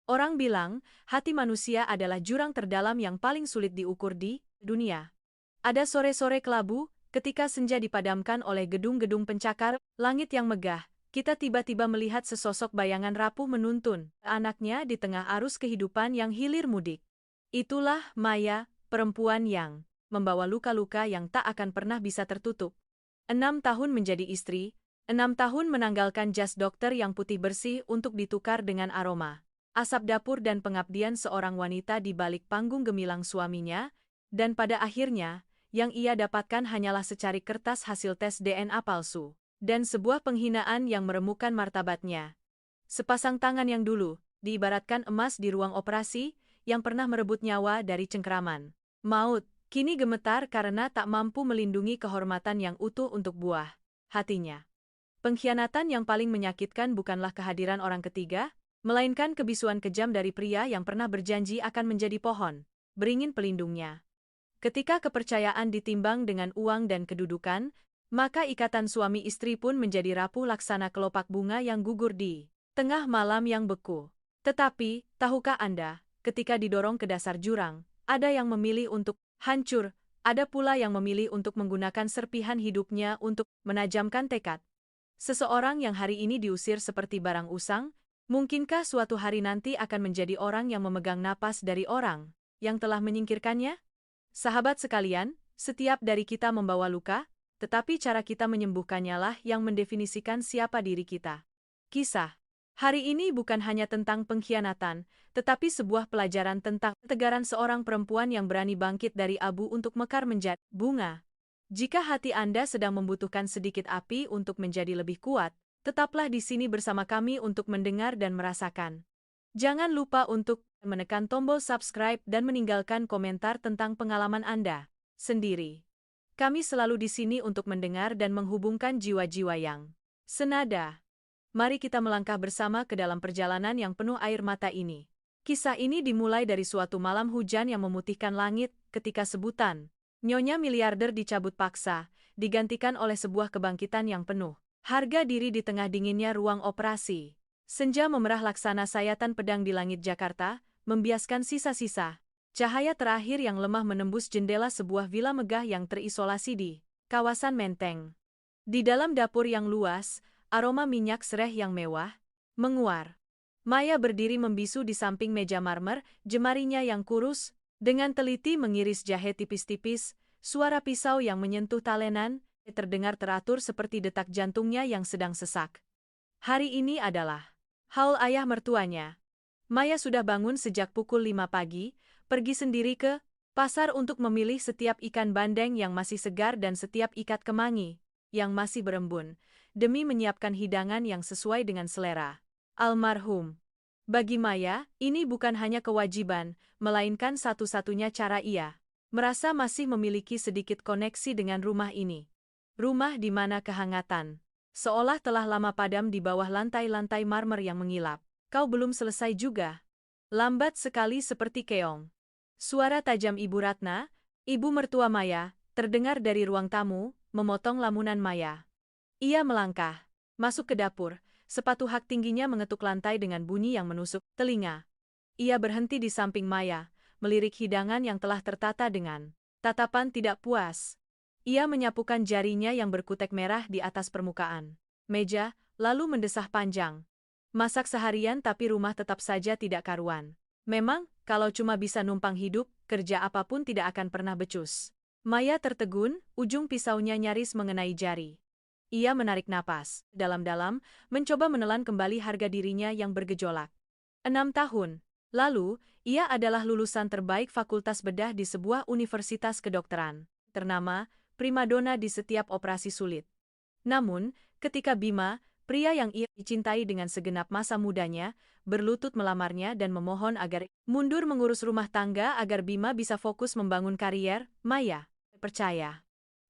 Orang bilang, hati manusia adalah jurang terdalam yang paling sulit diukur di dunia. Ada sore-sore kelabu, ketika senja dipadamkan oleh gedung-gedung pencakar, langit yang megah, kita tiba-tiba melihat sesosok bayangan rapuh menuntun anaknya di tengah arus kehidupan yang hilir mudik. Itulah Maya, perempuan yang membawa luka-luka yang tak akan pernah bisa tertutup. 6 tahun menjadi istri, 6 tahun menanggalkan jas dokter yang putih bersih untuk ditukar dengan aroma asap dapur dan pengabdian seorang wanita di balik panggung gemilang suaminya, dan pada akhirnya, yang ia dapatkan hanyalah secari kertas hasil tes DNA palsu, dan sebuah penghinaan yang meremukkan martabatnya. Sepasang tangan yang dulu, diibaratkan emas di ruang operasi, yang pernah merebut nyawa dari cengkeraman maut, kini gemetar karena tak mampu melindungi kehormatan yang utuh untuk buah hatinya. Pengkhianatan yang paling menyakitkan bukanlah kehadiran orang ketiga, melainkan kebisuan kejam dari pria yang pernah berjanji akan menjadi pohon beringin pelindungnya. Ketika kepercayaan ditimbang dengan uang dan kedudukan, maka ikatan suami istri pun menjadi rapuh laksana kelopak bunga yang gugur di tengah malam yang beku. Tetapi, tahukah Anda, ketika didorong ke dasar jurang, ada yang memilih untuk hancur, ada pula yang memilih untuk menggunakan serpihan hidupnya untuk menajamkan tekad. Seseorang yang hari ini diusir seperti barang usang, mungkinkah suatu hari nanti akan menjadi orang yang memegang napas dari orang yang telah menyingkirkannya? Sahabat sekalian, setiap dari kita membawa luka, tetapi cara kita menyembuhkannya lah yang mendefinisikan siapa diri kita. Kisah hari ini bukan hanya tentang pengkhianatan, tetapi sebuah pelajaran tentang ketegaran seorang perempuan yang berani bangkit dari abu untuk mekar menjadi bunga. Jika hati Anda sedang membutuhkan sedikit api untuk menjadi lebih kuat, tetaplah di sini bersama kami untuk mendengar dan merasakan. Jangan lupa untuk menekan tombol subscribe dan meninggalkan komentar tentang pengalaman Anda sendiri. Kami selalu di sini untuk mendengar dan menghubungkan jiwa-jiwa yang senada. Mari kita melangkah bersama ke dalam perjalanan yang penuh air mata ini. Kisah ini dimulai dari suatu malam hujan yang memutihkan langit ketika sebutan Nyonya miliarder dicabut paksa, digantikan oleh sebuah kebangkitan yang penuh harga diri di tengah dinginnya ruang operasi. Senja memerah laksana sayatan pedang di langit Jakarta, membiaskan sisa-sisa cahaya terakhir yang lemah menembus jendela sebuah vila megah yang terisolasi di kawasan Menteng. Di dalam dapur yang luas, aroma minyak sereh yang mewah menguar. Maya berdiri membisu di samping meja marmer, jemarinya yang kurus, dengan teliti mengiris jahe tipis-tipis, suara pisau yang menyentuh talenan, terdengar teratur seperti detak jantungnya yang sedang sesak. Hari ini adalah haul ayah mertuanya. Maya sudah bangun sejak pukul 5 pagi, pergi sendiri ke pasar untuk memilih setiap ikan bandeng yang masih segar dan setiap ikat kemangi yang masih berembun, demi menyiapkan hidangan yang sesuai dengan selera almarhum. Bagi Maya, ini bukan hanya kewajiban, melainkan satu-satunya cara ia merasa masih memiliki sedikit koneksi dengan rumah ini. Rumah di mana kehangatan seolah telah lama padam di bawah lantai-lantai marmer yang mengilap. Kau belum selesai juga. Lambat sekali seperti keong. Suara tajam Ibu Ratna, ibu mertua Maya, terdengar dari ruang tamu, memotong lamunan Maya. Ia melangkah masuk ke dapur. Sepatu hak tingginya mengetuk lantai dengan bunyi yang menusuk telinga. Ia berhenti di samping Maya, melirik hidangan yang telah tertata dengan tatapan tidak puas. Ia menyapukan jarinya yang berkutek merah di atas permukaan meja, lalu mendesah panjang. Masak seharian tapi rumah tetap saja tidak karuan. Memang, kalau cuma bisa numpang hidup, kerja apapun tidak akan pernah becus. Maya tertegun, ujung pisaunya nyaris mengenai jari. Ia menarik napas dalam-dalam, mencoba menelan kembali harga dirinya yang bergejolak. 6 tahun lalu, ia adalah lulusan terbaik fakultas bedah di sebuah universitas kedokteran ternama, primadona di setiap operasi sulit. Namun, ketika Bima, pria yang ia dicintai dengan segenap masa mudanya, berlutut melamarnya dan memohon agar mundur mengurus rumah tangga agar Bima bisa fokus membangun karier, Maya percaya.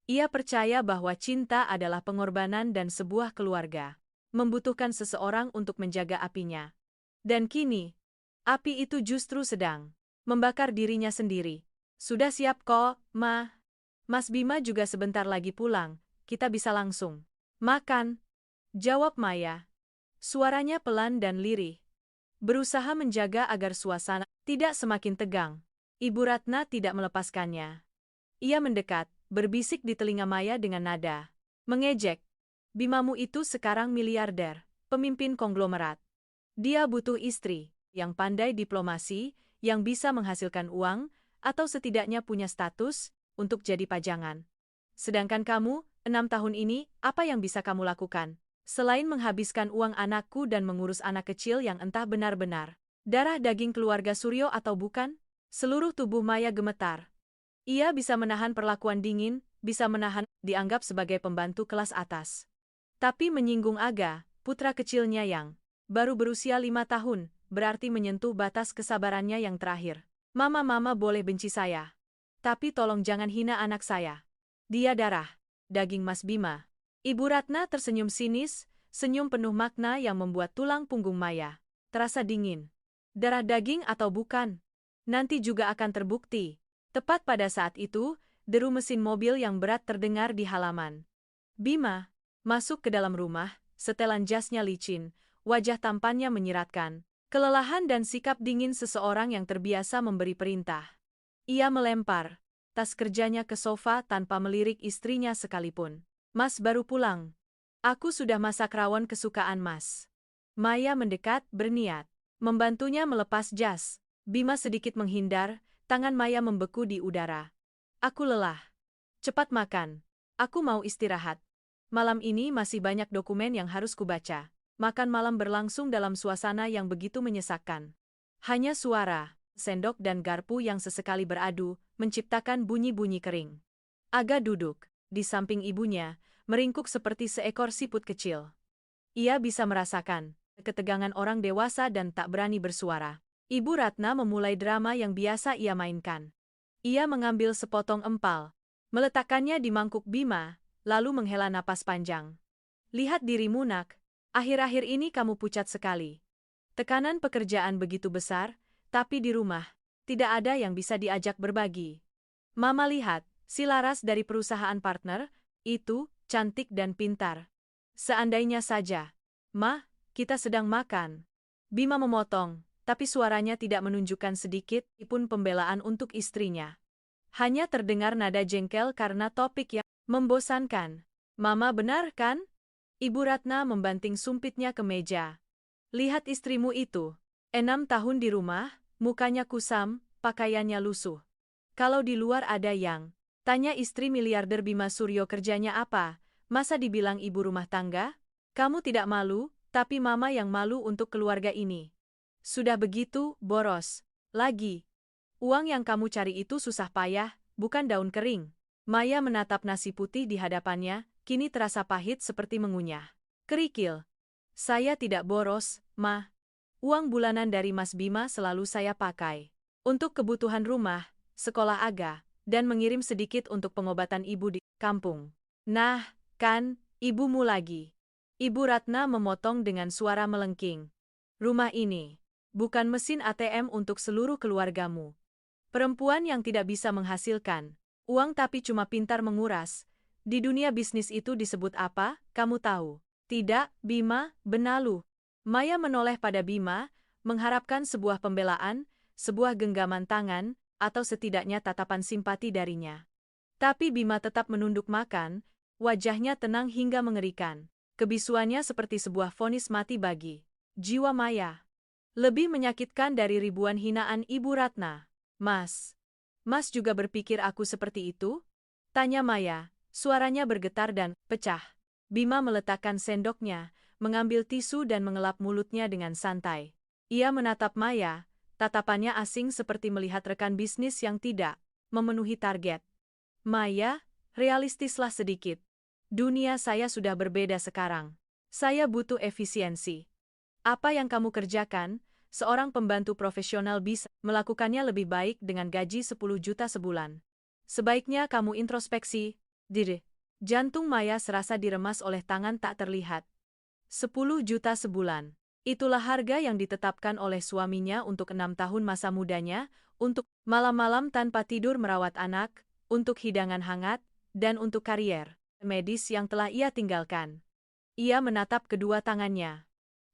Ia percaya bahwa cinta adalah pengorbanan dan sebuah keluarga membutuhkan seseorang untuk menjaga apinya. Dan kini, api itu justru sedang membakar dirinya sendiri. Sudah siap kok, Ma? Mas Bima juga sebentar lagi pulang, kita bisa langsung makan, jawab Maya. Suaranya pelan dan lirih. berusaha menjaga agar suasana tidak semakin tegang. Ibu Ratna tidak melepaskannya. Ia mendekat, berbisik di telinga Maya dengan nada mengejek. Bimamu itu sekarang miliarder, pemimpin konglomerat. Dia butuh istri yang pandai diplomasi, yang bisa menghasilkan uang, atau setidaknya punya status untuk jadi pajangan. Sedangkan kamu, 6 tahun ini, apa yang bisa kamu lakukan? Selain menghabiskan uang anakku dan mengurus anak kecil yang entah benar-benar darah daging keluarga Suryo atau bukan? Seluruh tubuh Maya gemetar. Ia bisa menahan perlakuan dingin, bisa menahan dianggap sebagai pembantu kelas atas. Tapi menyinggung Aga, putra kecilnya yang baru berusia 5 tahun, berarti menyentuh batas kesabarannya yang terakhir. Mama boleh benci saya. Tapi tolong jangan hina anak saya. Dia darah daging Mas Bima. Ibu Ratna tersenyum sinis, senyum penuh makna yang membuat tulang punggung Maya terasa dingin. Darah daging atau bukan? Nanti juga akan terbukti. Tepat pada saat itu, deru mesin mobil yang berat terdengar di halaman. Bima masuk ke dalam rumah, setelan jasnya licin, wajah tampannya menyiratkan kelelahan dan sikap dingin seseorang yang terbiasa memberi perintah. Ia melempar tas kerjanya ke sofa tanpa melirik istrinya sekalipun. Mas baru pulang. Aku sudah masak rawon kesukaan Mas. Maya mendekat, berniat membantunya melepas jas. Bima sedikit menghindar, tangan Maya membeku di udara. Aku lelah. Cepat makan. Aku mau istirahat. Malam ini masih banyak dokumen yang harus kubaca. Makan malam berlangsung dalam suasana yang begitu menyesakkan. Hanya suara sendok dan garpu yang sesekali beradu, menciptakan bunyi-bunyi kering. Aga duduk di samping ibunya, meringkuk seperti seekor siput kecil. Ia bisa merasakan ketegangan orang dewasa dan tak berani bersuara. Ibu Ratna memulai drama yang biasa ia mainkan. Ia mengambil sepotong empal, meletakkannya di mangkuk Bima, lalu menghela napas panjang. Lihat dirimu nak, akhir-akhir ini kamu pucat sekali. Tekanan pekerjaan begitu besar, tapi di rumah, tidak ada yang bisa diajak berbagi. Mama lihat, si Laras dari perusahaan partner, itu, cantik dan pintar. Seandainya saja, Ma, kita sedang makan. Bima memotong. Tapi suaranya tidak menunjukkan sedikit pun pembelaan untuk istrinya. Hanya terdengar nada jengkel karena topik yang membosankan. Mama benar kan? Ibu Ratna membanting sumpitnya ke meja. Lihat istrimu itu. 6 tahun di rumah, mukanya kusam, pakaiannya lusuh. Kalau di luar ada yang tanya istri miliarder Bima Suryo kerjanya apa, masa dibilang ibu rumah tangga? Kamu tidak malu, tapi mama yang malu untuk keluarga ini. Sudah begitu, boros. Lagi. Uang yang kamu cari itu susah payah, bukan daun kering. Maya menatap nasi putih di hadapannya, kini terasa pahit seperti mengunyah. Kerikil. Saya tidak boros, Ma. Uang bulanan dari Mas Bima selalu saya pakai untuk kebutuhan rumah, sekolah Aga, dan mengirim sedikit untuk pengobatan ibu di kampung. Nah, kan, ibumu lagi. Ibu Ratna memotong dengan suara melengking. Rumah ini bukan mesin ATM untuk seluruh keluargamu. Perempuan yang tidak bisa menghasilkan uang tapi cuma pintar menguras. Di dunia bisnis itu disebut apa, kamu tahu? Tidak, Bima, benalu. Maya menoleh pada Bima, mengharapkan sebuah pembelaan, sebuah genggaman tangan, atau setidaknya tatapan simpati darinya. Tapi Bima tetap menunduk makan, wajahnya tenang hingga mengerikan. Kebisuannya seperti sebuah vonis mati bagi jiwa Maya. Lebih menyakitkan dari ribuan hinaan Ibu Ratna. Mas juga berpikir aku seperti itu? Tanya Maya, suaranya bergetar dan pecah. Bima meletakkan sendoknya, mengambil tisu dan mengelap mulutnya dengan santai. Ia menatap Maya, tatapannya asing seperti melihat rekan bisnis yang tidak memenuhi target. Maya, realistislah sedikit. Dunia saya sudah berbeda sekarang. Saya butuh efisiensi. Apa yang kamu kerjakan, seorang pembantu profesional bisa melakukannya lebih baik dengan gaji 10 juta sebulan. Sebaiknya kamu introspeksi, diri. Jantung Maya serasa diremas oleh tangan tak terlihat. 10 juta sebulan. Itulah harga yang ditetapkan oleh suaminya untuk 6 tahun masa mudanya, untuk malam-malam tanpa tidur merawat anak, untuk hidangan hangat, dan untuk karier medis yang telah ia tinggalkan. Ia menatap kedua tangannya.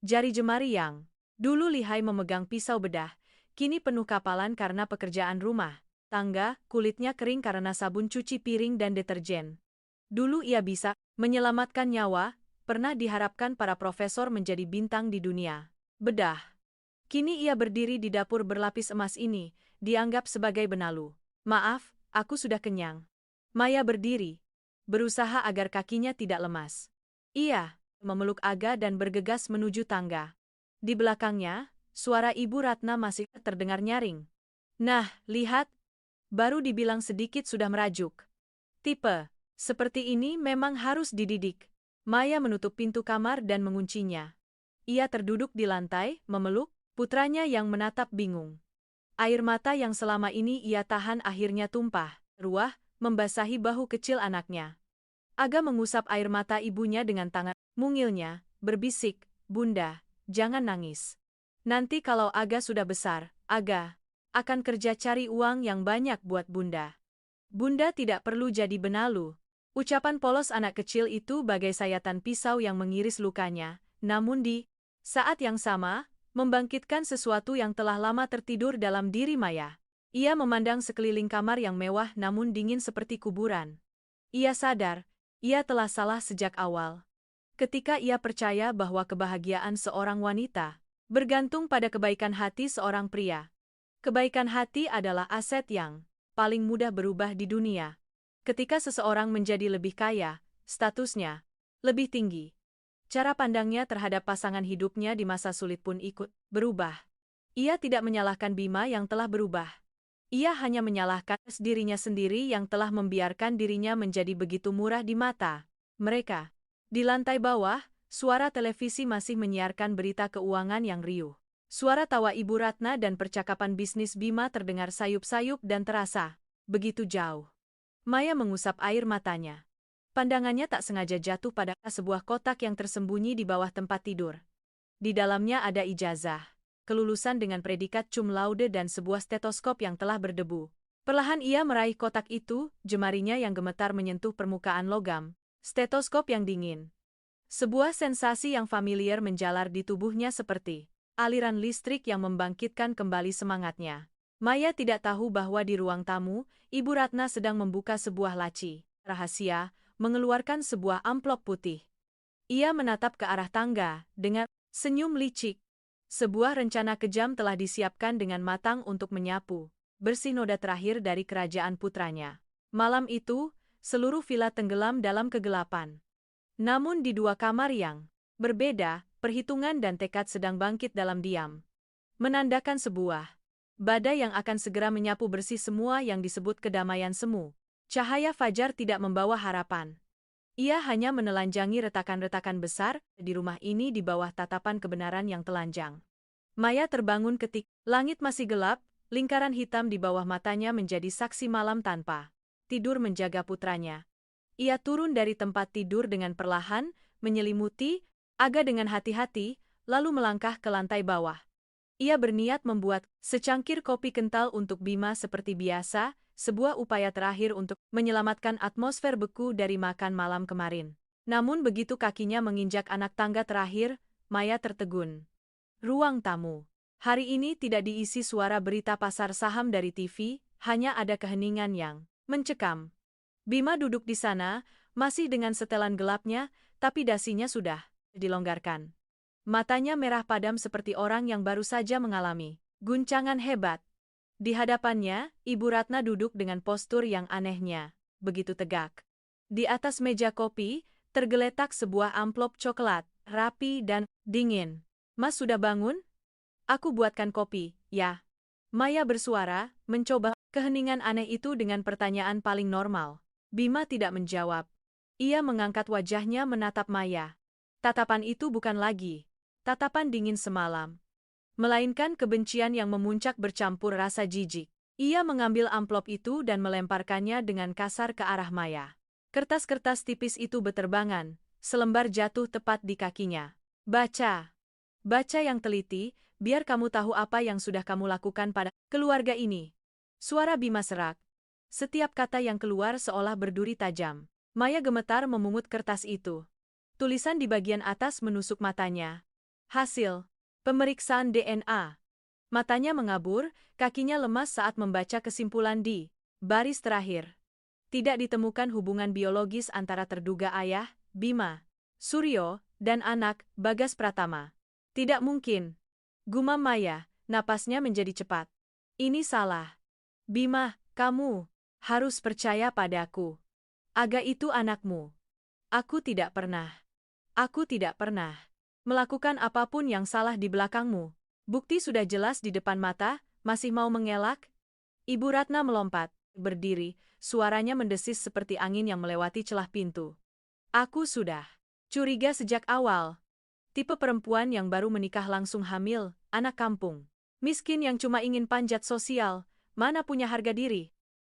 Jari jemari yang Dulu lihai memegang pisau bedah, kini penuh kapalan karena pekerjaan rumah tangga, kulitnya kering karena sabun cuci piring dan deterjen. Dulu ia bisa menyelamatkan nyawa, pernah diharapkan para profesor menjadi bintang di dunia bedah. Kini ia berdiri di dapur berlapis emas ini, dianggap sebagai benalu. Maaf, aku sudah kenyang. Maya berdiri, berusaha agar kakinya tidak lemas. Ia memeluk Aga dan bergegas menuju tangga. Di belakangnya, suara Ibu Ratna masih terdengar nyaring. Nah, lihat, baru dibilang sedikit sudah merajuk. Tipe seperti ini memang harus dididik. Maya menutup pintu kamar dan menguncinya. Ia terduduk di lantai, memeluk putranya yang menatap bingung. Air mata yang selama ini ia tahan akhirnya tumpah, ruah, membasahi bahu kecil anaknya. Aga mengusap air mata ibunya dengan tangan mungilnya, berbisik, "Bunda, jangan nangis. Nanti kalau Aga sudah besar, Aga akan kerja cari uang yang banyak buat Bunda. Bunda tidak perlu jadi benalu." Ucapan polos anak kecil itu bagai sayatan pisau yang mengiris lukanya, namun di saat yang sama, membangkitkan sesuatu yang telah lama tertidur dalam diri Maya. Ia memandang sekeliling kamar yang mewah namun dingin seperti kuburan. Ia sadar, ia telah salah sejak awal. Ketika ia percaya bahwa kebahagiaan seorang wanita bergantung pada kebaikan hati seorang pria. Kebaikan hati adalah aset yang paling mudah berubah di dunia. Ketika seseorang menjadi lebih kaya, statusnya lebih tinggi. Cara pandangnya terhadap pasangan hidupnya di masa sulit pun ikut berubah. Ia tidak menyalahkan Bima yang telah berubah. Ia hanya menyalahkan dirinya sendiri yang telah membiarkan dirinya menjadi begitu murah di mata mereka. Di lantai bawah, suara televisi masih menyiarkan berita keuangan yang riuh. Suara tawa Ibu Ratna dan percakapan bisnis Bima terdengar sayup-sayup dan terasa begitu jauh. Maya mengusap air matanya. Pandangannya tak sengaja jatuh pada sebuah kotak yang tersembunyi di bawah tempat tidur. Di dalamnya ada ijazah kelulusan dengan predikat cum laude dan sebuah stetoskop yang telah berdebu. Perlahan ia meraih kotak itu, jemarinya yang gemetar menyentuh permukaan logam, stetoskop yang dingin. Sebuah sensasi yang familiar menjalar di tubuhnya seperti aliran listrik yang membangkitkan kembali semangatnya. Maya tidak tahu bahwa di ruang tamu, Ibu Ratna sedang membuka sebuah laci rahasia, mengeluarkan sebuah amplop putih. Ia menatap ke arah tangga, dengan senyum licik. Sebuah rencana kejam telah disiapkan dengan matang untuk menyapu bersih noda terakhir dari kerajaan putranya. Malam itu, seluruh villa tenggelam dalam kegelapan. Namun di dua kamar yang berbeda, perhitungan dan tekad sedang bangkit dalam diam. Menandakan sebuah badai yang akan segera menyapu bersih semua yang disebut kedamaian semu. Cahaya fajar tidak membawa harapan. Ia hanya menelanjangi retakan-retakan besar di rumah ini di bawah tatapan kebenaran yang telanjang. Maya terbangun ketika langit masih gelap, lingkaran hitam di bawah matanya menjadi saksi malam tanpa tidur menjaga putranya. Ia turun dari tempat tidur dengan perlahan, menyelimuti Aga dengan hati-hati, lalu melangkah ke lantai bawah. Ia berniat membuat secangkir kopi kental untuk Bima seperti biasa, sebuah upaya terakhir untuk menyelamatkan atmosfer beku dari makan malam kemarin. Namun begitu kakinya menginjak anak tangga terakhir, Maya tertegun. Ruang tamu. Hari ini tidak diisi suara berita pasar saham dari TV, hanya ada keheningan yang mencekam. Bima duduk di sana, masih dengan setelan gelapnya, tapi dasinya sudah dilonggarkan. Matanya merah padam seperti orang yang baru saja mengalami guncangan hebat. Di hadapannya, Ibu Ratna duduk dengan postur yang anehnya, begitu tegak. Di atas meja kopi, tergeletak sebuah amplop coklat, rapi dan dingin. "Mas sudah bangun? Aku buatkan kopi, ya." Maya bersuara, mencoba keheningan aneh itu dengan pertanyaan paling normal. Bima tidak menjawab. Ia mengangkat wajahnya menatap Maya. Tatapan itu bukan lagi tatapan dingin semalam, melainkan kebencian yang memuncak bercampur rasa jijik. Ia mengambil amplop itu dan melemparkannya dengan kasar ke arah Maya. Kertas-kertas tipis itu beterbangan, selembar jatuh tepat di kakinya. "Baca. Baca yang teliti, biar kamu tahu apa yang sudah kamu lakukan pada keluarga ini." Suara Bima serak. Setiap kata yang keluar seolah berduri tajam. Maya gemetar memungut kertas itu. Tulisan di bagian atas menusuk matanya. "Hasil Pemeriksaan DNA. Matanya mengabur, kakinya lemas saat membaca kesimpulan di baris terakhir. Tidak ditemukan hubungan biologis antara terduga ayah, Bima Suryo, dan anak, Bagas Pratama. Tidak mungkin. Gumam Maya, napasnya menjadi cepat. Ini salah. Bima, kamu harus percaya padaku. Aga itu anakmu. Aku tidak pernah melakukan apapun yang salah di belakangmu. Bukti sudah jelas di depan mata, masih mau mengelak? Ibu Ratna melompat, berdiri, suaranya mendesis seperti angin yang melewati celah pintu. Aku sudah curiga sejak awal. Tipe perempuan yang baru menikah langsung hamil, anak kampung. Miskin yang cuma ingin panjat sosial, mana punya harga diri.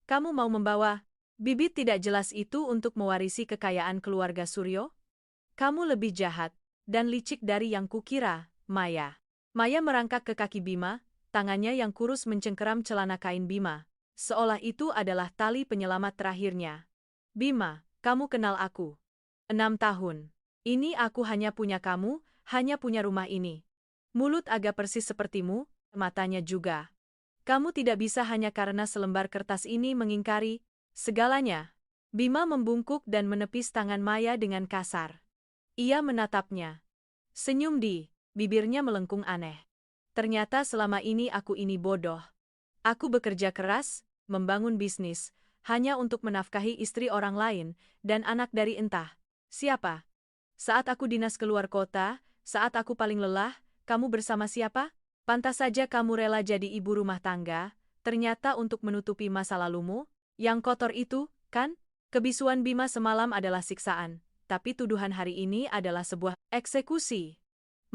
Kamu mau membawa bibit tidak jelas itu untuk mewarisi kekayaan keluarga Suryo? Kamu lebih jahat dan licik dari yang kukira, Maya. Maya merangkak ke kaki Bima, tangannya yang kurus mencengkeram celana kain Bima, seolah itu adalah tali penyelamat terakhirnya. Bima, kamu kenal aku. 6 tahun. Ini aku hanya punya kamu, hanya punya rumah ini. Mulut agak persis sepertimu, matanya juga. Kamu tidak bisa hanya karena selembar kertas ini mengingkari segalanya. Bima membungkuk dan menepis tangan Maya dengan kasar. Ia menatapnya. Senyum di bibirnya melengkung aneh. Ternyata selama ini aku ini bodoh. Aku bekerja keras, membangun bisnis, hanya untuk menafkahi istri orang lain, dan anak dari entah siapa. Saat aku dinas keluar kota, saat aku paling lelah, kamu bersama siapa? Pantas saja kamu rela jadi ibu rumah tangga, ternyata untuk menutupi masa lalumu, yang kotor itu, kan? Kebisuan Bima semalam adalah siksaan. Tapi tuduhan hari ini adalah sebuah eksekusi.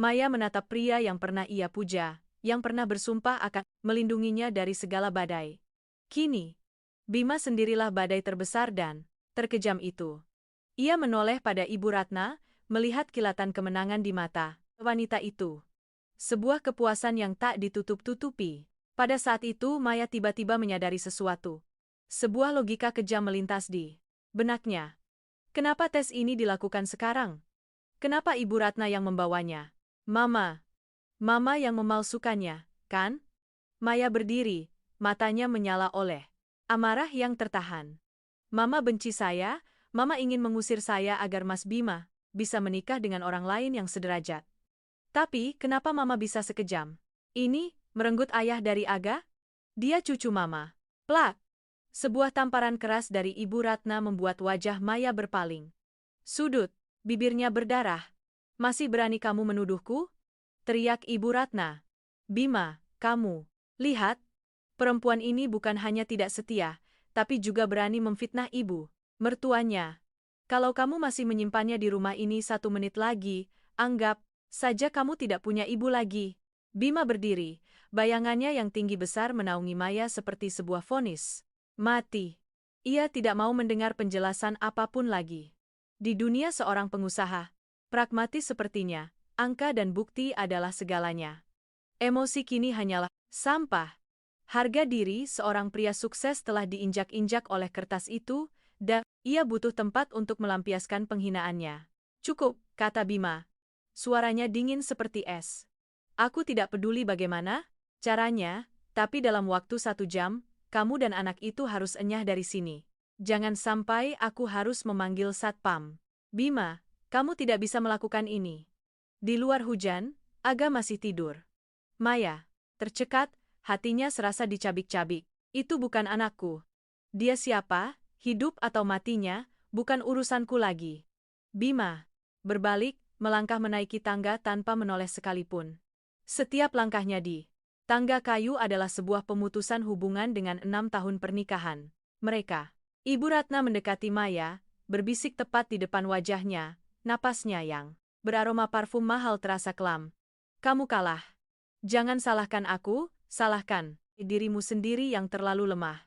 Maya menatap pria yang pernah ia puja, yang pernah bersumpah akan melindunginya dari segala badai. Kini, Bima sendirilah badai terbesar dan terkejam itu. Ia menoleh pada Ibu Ratna, melihat kilatan kemenangan di mata wanita itu. Sebuah kepuasan yang tak ditutup-tutupi. Pada saat itu Maya tiba-tiba menyadari sesuatu. Sebuah logika kejam melintas di benaknya. Kenapa tes ini dilakukan sekarang? Kenapa Ibu Ratna yang membawanya? Mama yang memalsukannya, kan? Maya berdiri, matanya menyala oleh amarah yang tertahan. Mama benci saya, Mama ingin mengusir saya agar Mas Bima bisa menikah dengan orang lain yang sederajat. Tapi, kenapa Mama bisa sekejam ini, merenggut ayah dari Aga? Dia cucu Mama. Plak! Sebuah tamparan keras dari Ibu Ratna membuat wajah Maya berpaling. Sudut, bibirnya berdarah. Masih berani kamu menuduhku? Teriak Ibu Ratna. Bima, kamu lihat, perempuan ini bukan hanya tidak setia, tapi juga berani memfitnah ibu mertuanya. Kalau kamu masih menyimpannya di rumah ini 1 menit lagi, anggap saja kamu tidak punya ibu lagi. Bima berdiri, bayangannya yang tinggi besar menaungi Maya seperti sebuah vonis mati. Ia tidak mau mendengar penjelasan apapun lagi. Di dunia seorang pengusaha pragmatis sepertinya, angka dan bukti adalah segalanya. Emosi kini hanyalah sampah. Harga diri seorang pria sukses telah diinjak-injak oleh kertas itu, dan ia butuh tempat untuk melampiaskan penghinaannya. Cukup, kata Bima. Suaranya dingin seperti es. Aku tidak peduli bagaimana caranya, tapi dalam waktu 1 jam, kamu dan anak itu harus enyah dari sini. Jangan sampai aku harus memanggil satpam. Bima, kamu tidak bisa melakukan ini. Di luar hujan, Aga masih tidur. Maya tercekat, hatinya serasa dicabik-cabik. Itu bukan anakku. Dia siapa, hidup atau matinya, bukan urusanku lagi. Bima berbalik, melangkah menaiki tangga tanpa menoleh sekalipun. Setiap langkahnya di tangga kayu adalah sebuah pemutusan hubungan dengan 6 tahun pernikahan mereka. Ibu Ratna mendekati Maya, berbisik tepat di depan wajahnya, napasnya yang beraroma parfum mahal terasa kelam. Kamu kalah. Jangan salahkan aku, salahkan dirimu sendiri yang terlalu lemah.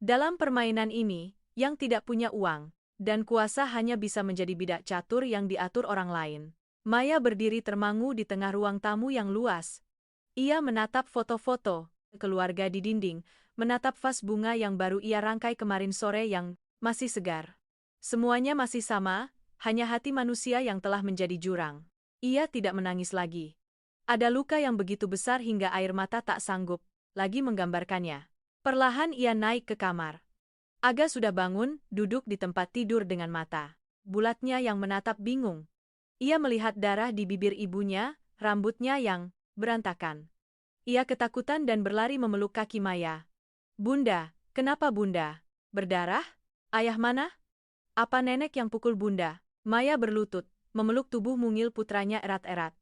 Dalam permainan ini, yang tidak punya uang dan kuasa hanya bisa menjadi bidak catur yang diatur orang lain. Maya berdiri termangu di tengah ruang tamu yang luas. Ia menatap foto-foto keluarga di dinding, menatap vas bunga yang baru ia rangkai kemarin sore yang masih segar. Semuanya masih sama, hanya hati manusia yang telah menjadi jurang. Ia tidak menangis lagi. Ada luka yang begitu besar hingga air mata tak sanggup lagi menggambarkannya. Perlahan ia naik ke kamar. Aga sudah bangun, duduk di tempat tidur dengan mata bulatnya yang menatap bingung. Ia melihat darah di bibir ibunya, rambutnya yang berantakan. Ia ketakutan dan berlari memeluk kaki Maya. Bunda, kenapa Bunda? Berdarah? Ayah mana? Apa nenek yang pukul Bunda? Maya berlutut, memeluk tubuh mungil putranya erat-erat.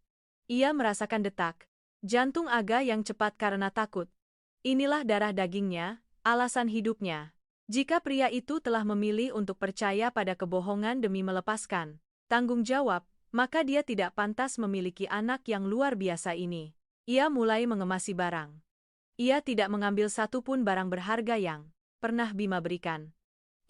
Ia merasakan detak jantung Aga yang cepat karena takut. Inilah darah dagingnya, alasan hidupnya. Jika pria itu telah memilih untuk percaya pada kebohongan demi melepaskan tanggung jawab, maka dia tidak pantas memiliki anak yang luar biasa ini. Ia mulai mengemasi barang. Ia tidak mengambil satupun barang berharga yang pernah Bima berikan.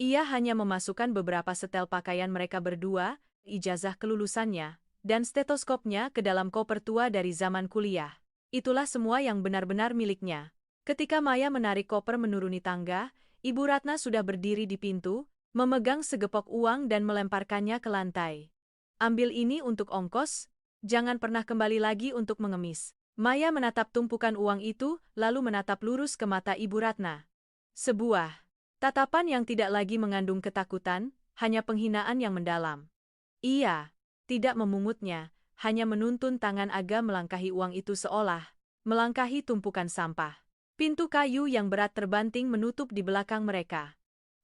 Ia hanya memasukkan beberapa setel pakaian mereka berdua, ijazah kelulusannya, dan stetoskopnya ke dalam koper tua dari zaman kuliah. Itulah semua yang benar-benar miliknya. Ketika Maya menarik koper menuruni tangga, Ibu Ratna sudah berdiri di pintu, memegang segepok uang dan melemparkannya ke lantai. Ambil ini untuk ongkos, jangan pernah kembali lagi untuk mengemis. Maya menatap tumpukan uang itu, lalu menatap lurus ke mata Ibu Ratna. Sebuah tatapan yang tidak lagi mengandung ketakutan, hanya penghinaan yang mendalam. Ia tidak memungutnya, hanya menuntun tangan Aga melangkahi uang itu seolah melangkahi tumpukan sampah. Pintu kayu yang berat terbanting menutup di belakang mereka.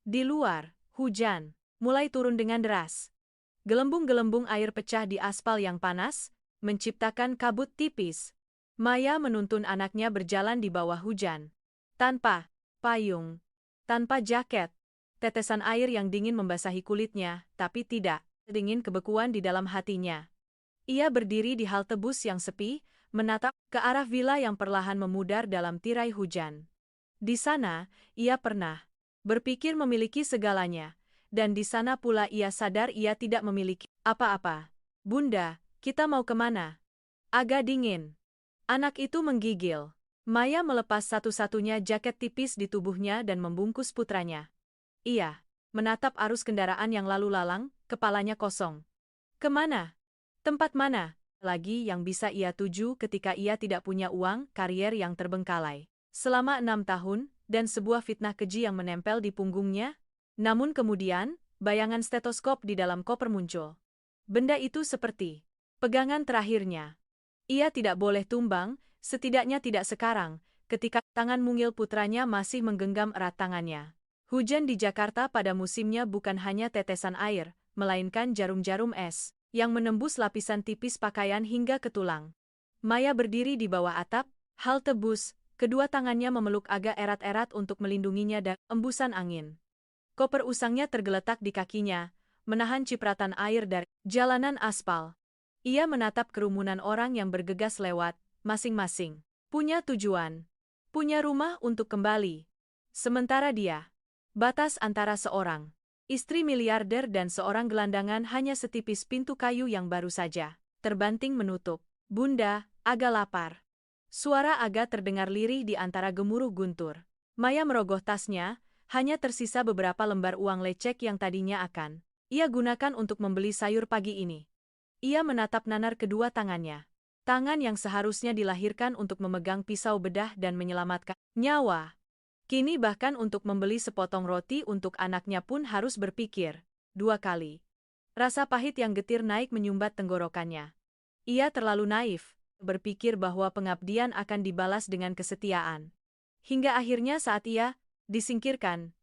Di luar, hujan mulai turun dengan deras. Gelembung-gelembung air pecah di aspal yang panas, menciptakan kabut tipis. Maya menuntun anaknya berjalan di bawah hujan. Tanpa payung, tanpa jaket. Tetesan air yang dingin membasahi kulitnya, tapi tidak dingin kebekuan di dalam hatinya. Ia berdiri di halte bus yang sepi, menatap ke arah villa yang perlahan memudar dalam tirai hujan. Di sana, ia pernah berpikir memiliki segalanya, dan di sana pula ia sadar ia tidak memiliki apa-apa. Bunda, kita mau kemana? Agak dingin. Anak itu menggigil. Maya melepas satu-satunya jaket tipis di tubuhnya dan membungkus putranya. Ia menatap arus kendaraan yang lalu lalang, kepalanya kosong. Kemana? Tempat mana lagi yang bisa ia tuju ketika ia tidak punya uang, karier yang terbengkalai selama 6 tahun, dan sebuah fitnah keji yang menempel di punggungnya? Namun kemudian, bayangan stetoskop di dalam koper muncul. Benda itu seperti pegangan terakhirnya. Ia tidak boleh tumbang, setidaknya tidak sekarang, ketika tangan mungil putranya masih menggenggam erat tangannya. Hujan di Jakarta pada musimnya bukan hanya tetesan air, melainkan jarum-jarum es yang menembus lapisan tipis pakaian hingga ke tulang. Maya berdiri di bawah atap halte bus, kedua tangannya memeluk Aga erat-erat untuk melindunginya dari embusan angin. Koper usangnya tergeletak di kakinya, menahan cipratan air dari jalanan aspal. Ia menatap kerumunan orang yang bergegas lewat, masing-masing punya tujuan, punya rumah untuk kembali. Sementara dia, batas antara seorang istri miliarder dan seorang gelandangan hanya setipis pintu kayu yang baru saja terbanting menutup. Bunda, Aga lapar. Suara Aga terdengar lirih di antara gemuruh guntur. Maya merogoh tasnya, hanya tersisa beberapa lembar uang lecek yang tadinya akan ia gunakan untuk membeli sayur pagi ini. Ia menatap nanar kedua tangannya. Tangan yang seharusnya dilahirkan untuk memegang pisau bedah dan menyelamatkan nyawa. Kini bahkan untuk membeli sepotong roti untuk anaknya pun harus berpikir 2 kali. Rasa pahit yang getir naik menyumbat tenggorokannya. Ia terlalu naif, berpikir bahwa pengabdian akan dibalas dengan kesetiaan. Hingga akhirnya saat ia disingkirkan,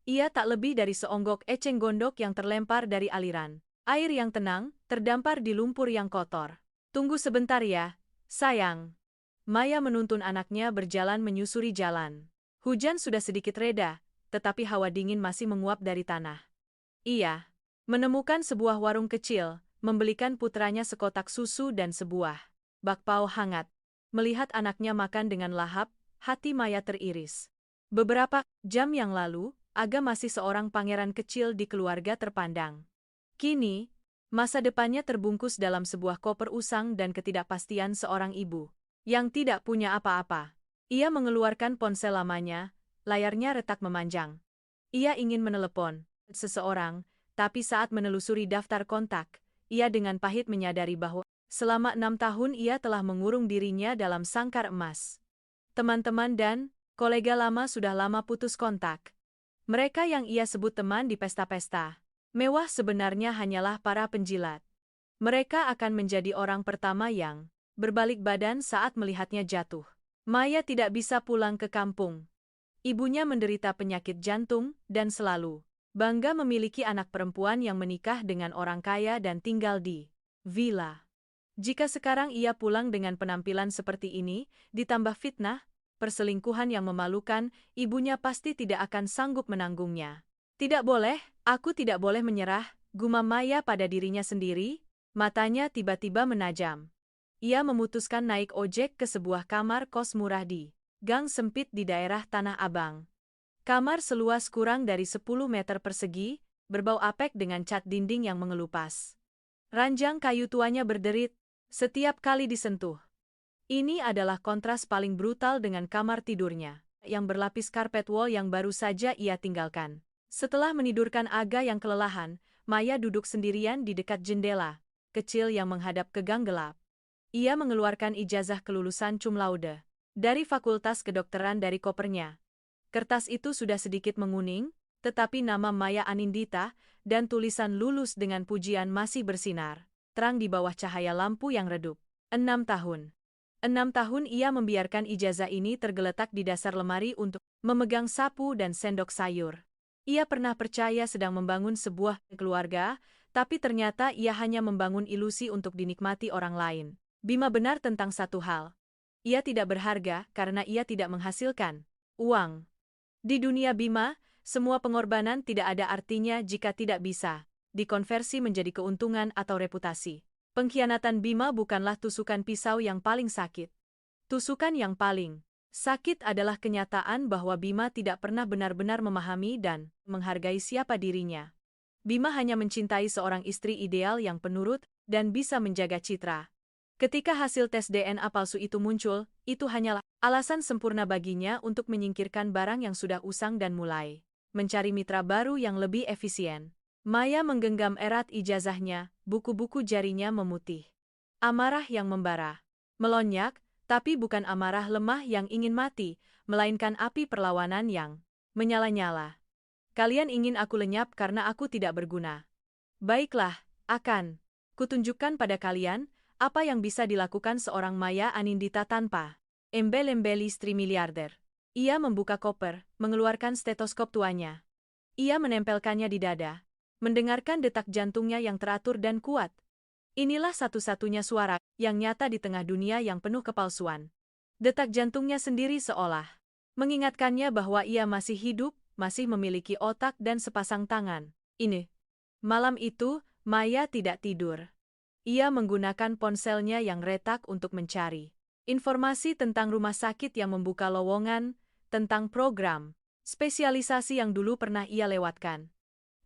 ia tak lebih dari seonggok eceng gondok yang terlempar dari aliran air yang tenang, terdampar di lumpur yang kotor. Tunggu sebentar ya, sayang. Maya menuntun anaknya berjalan menyusuri jalan. Hujan sudah sedikit reda, tetapi hawa dingin masih menguap dari tanah. Ia menemukan sebuah warung kecil, membelikan putranya sekotak susu dan sebuah bakpao hangat. Melihat anaknya makan dengan lahap, hati Maya teriris. Beberapa jam yang lalu, Aga masih seorang pangeran kecil di keluarga terpandang. Kini, masa depannya terbungkus dalam sebuah koper usang dan ketidakpastian seorang ibu yang tidak punya apa-apa. Ia mengeluarkan ponsel lamanya, layarnya retak memanjang. Ia ingin menelepon seseorang, tapi saat menelusuri daftar kontak, ia dengan pahit menyadari bahwa Selama 6 tahun ia telah mengurung dirinya dalam sangkar emas. Teman-teman dan kolega lama sudah lama putus kontak. Mereka yang ia sebut teman di pesta-pesta mewah sebenarnya hanyalah para penjilat. Mereka akan menjadi orang pertama yang berbalik badan saat melihatnya jatuh. Maya tidak bisa pulang ke kampung. Ibunya menderita penyakit jantung dan selalu bangga memiliki anak perempuan yang menikah dengan orang kaya dan tinggal di villa. Jika sekarang ia pulang dengan penampilan seperti ini, ditambah fitnah, perselingkuhan yang memalukan, ibunya pasti tidak akan sanggup menanggungnya. Tidak boleh, aku tidak boleh menyerah, gumam Maya pada dirinya sendiri, matanya tiba-tiba menajam. Ia memutuskan naik ojek ke sebuah kamar kos murah di gang sempit di daerah Tanah Abang. Kamar seluas kurang dari 10 meter persegi, berbau apek dengan cat dinding yang mengelupas. Ranjang kayu tuanya berderit setiap kali disentuh. Ini adalah kontras paling brutal dengan kamar tidurnya, yang berlapis karpet wall yang baru saja ia tinggalkan. Setelah menidurkan Aga yang kelelahan, Maya duduk sendirian di dekat jendela kecil yang menghadap ke gang gelap. Ia mengeluarkan ijazah kelulusan cum laude dari Fakultas Kedokteran dari kopernya. Kertas itu sudah sedikit menguning, tetapi nama Maya Anindita dan tulisan lulus dengan pujian masih bersinar terang di bawah cahaya lampu yang redup. 6 tahun. 6 tahun ia membiarkan ijazah ini tergeletak di dasar lemari untuk memegang sapu dan sendok sayur. Ia pernah percaya sedang membangun sebuah keluarga, tapi ternyata ia hanya membangun ilusi untuk dinikmati orang lain. Bima benar tentang satu hal. Ia tidak berharga karena ia tidak menghasilkan uang. Di dunia Bima, semua pengorbanan tidak ada artinya jika tidak bisa dikonversi menjadi keuntungan atau reputasi. Pengkhianatan Bima bukanlah tusukan pisau yang paling sakit. Tusukan yang paling sakit adalah kenyataan bahwa Bima tidak pernah benar-benar memahami dan menghargai siapa dirinya. Bima hanya mencintai seorang istri ideal yang penurut dan bisa menjaga citra. Ketika hasil tes DNA palsu itu muncul, itu hanyalah alasan sempurna baginya untuk menyingkirkan barang yang sudah usang dan mulai mencari mitra baru yang lebih efisien. Maya menggenggam erat ijazahnya, buku-buku jarinya memutih. Amarah yang membara. Melonyak, tapi bukan amarah lemah yang ingin mati, melainkan api perlawanan yang menyala-nyala. Kalian ingin aku lenyap karena aku tidak berguna. Baiklah, akan kutunjukkan pada kalian apa yang bisa dilakukan seorang Maya Anindita tanpa embel-embel istri miliarder. Ia membuka koper, mengeluarkan stetoskop tuanya. Ia menempelkannya di dada. Mendengarkan detak jantungnya yang teratur dan kuat. Inilah satu-satunya suara yang nyata di tengah dunia yang penuh kepalsuan. Detak jantungnya sendiri seolah mengingatkannya bahwa ia masih hidup, masih memiliki otak dan sepasang tangan. Malam itu, Maya tidak tidur. Ia menggunakan ponselnya yang retak untuk mencari informasi tentang rumah sakit yang membuka lowongan, tentang program spesialisasi yang dulu pernah ia lewatkan.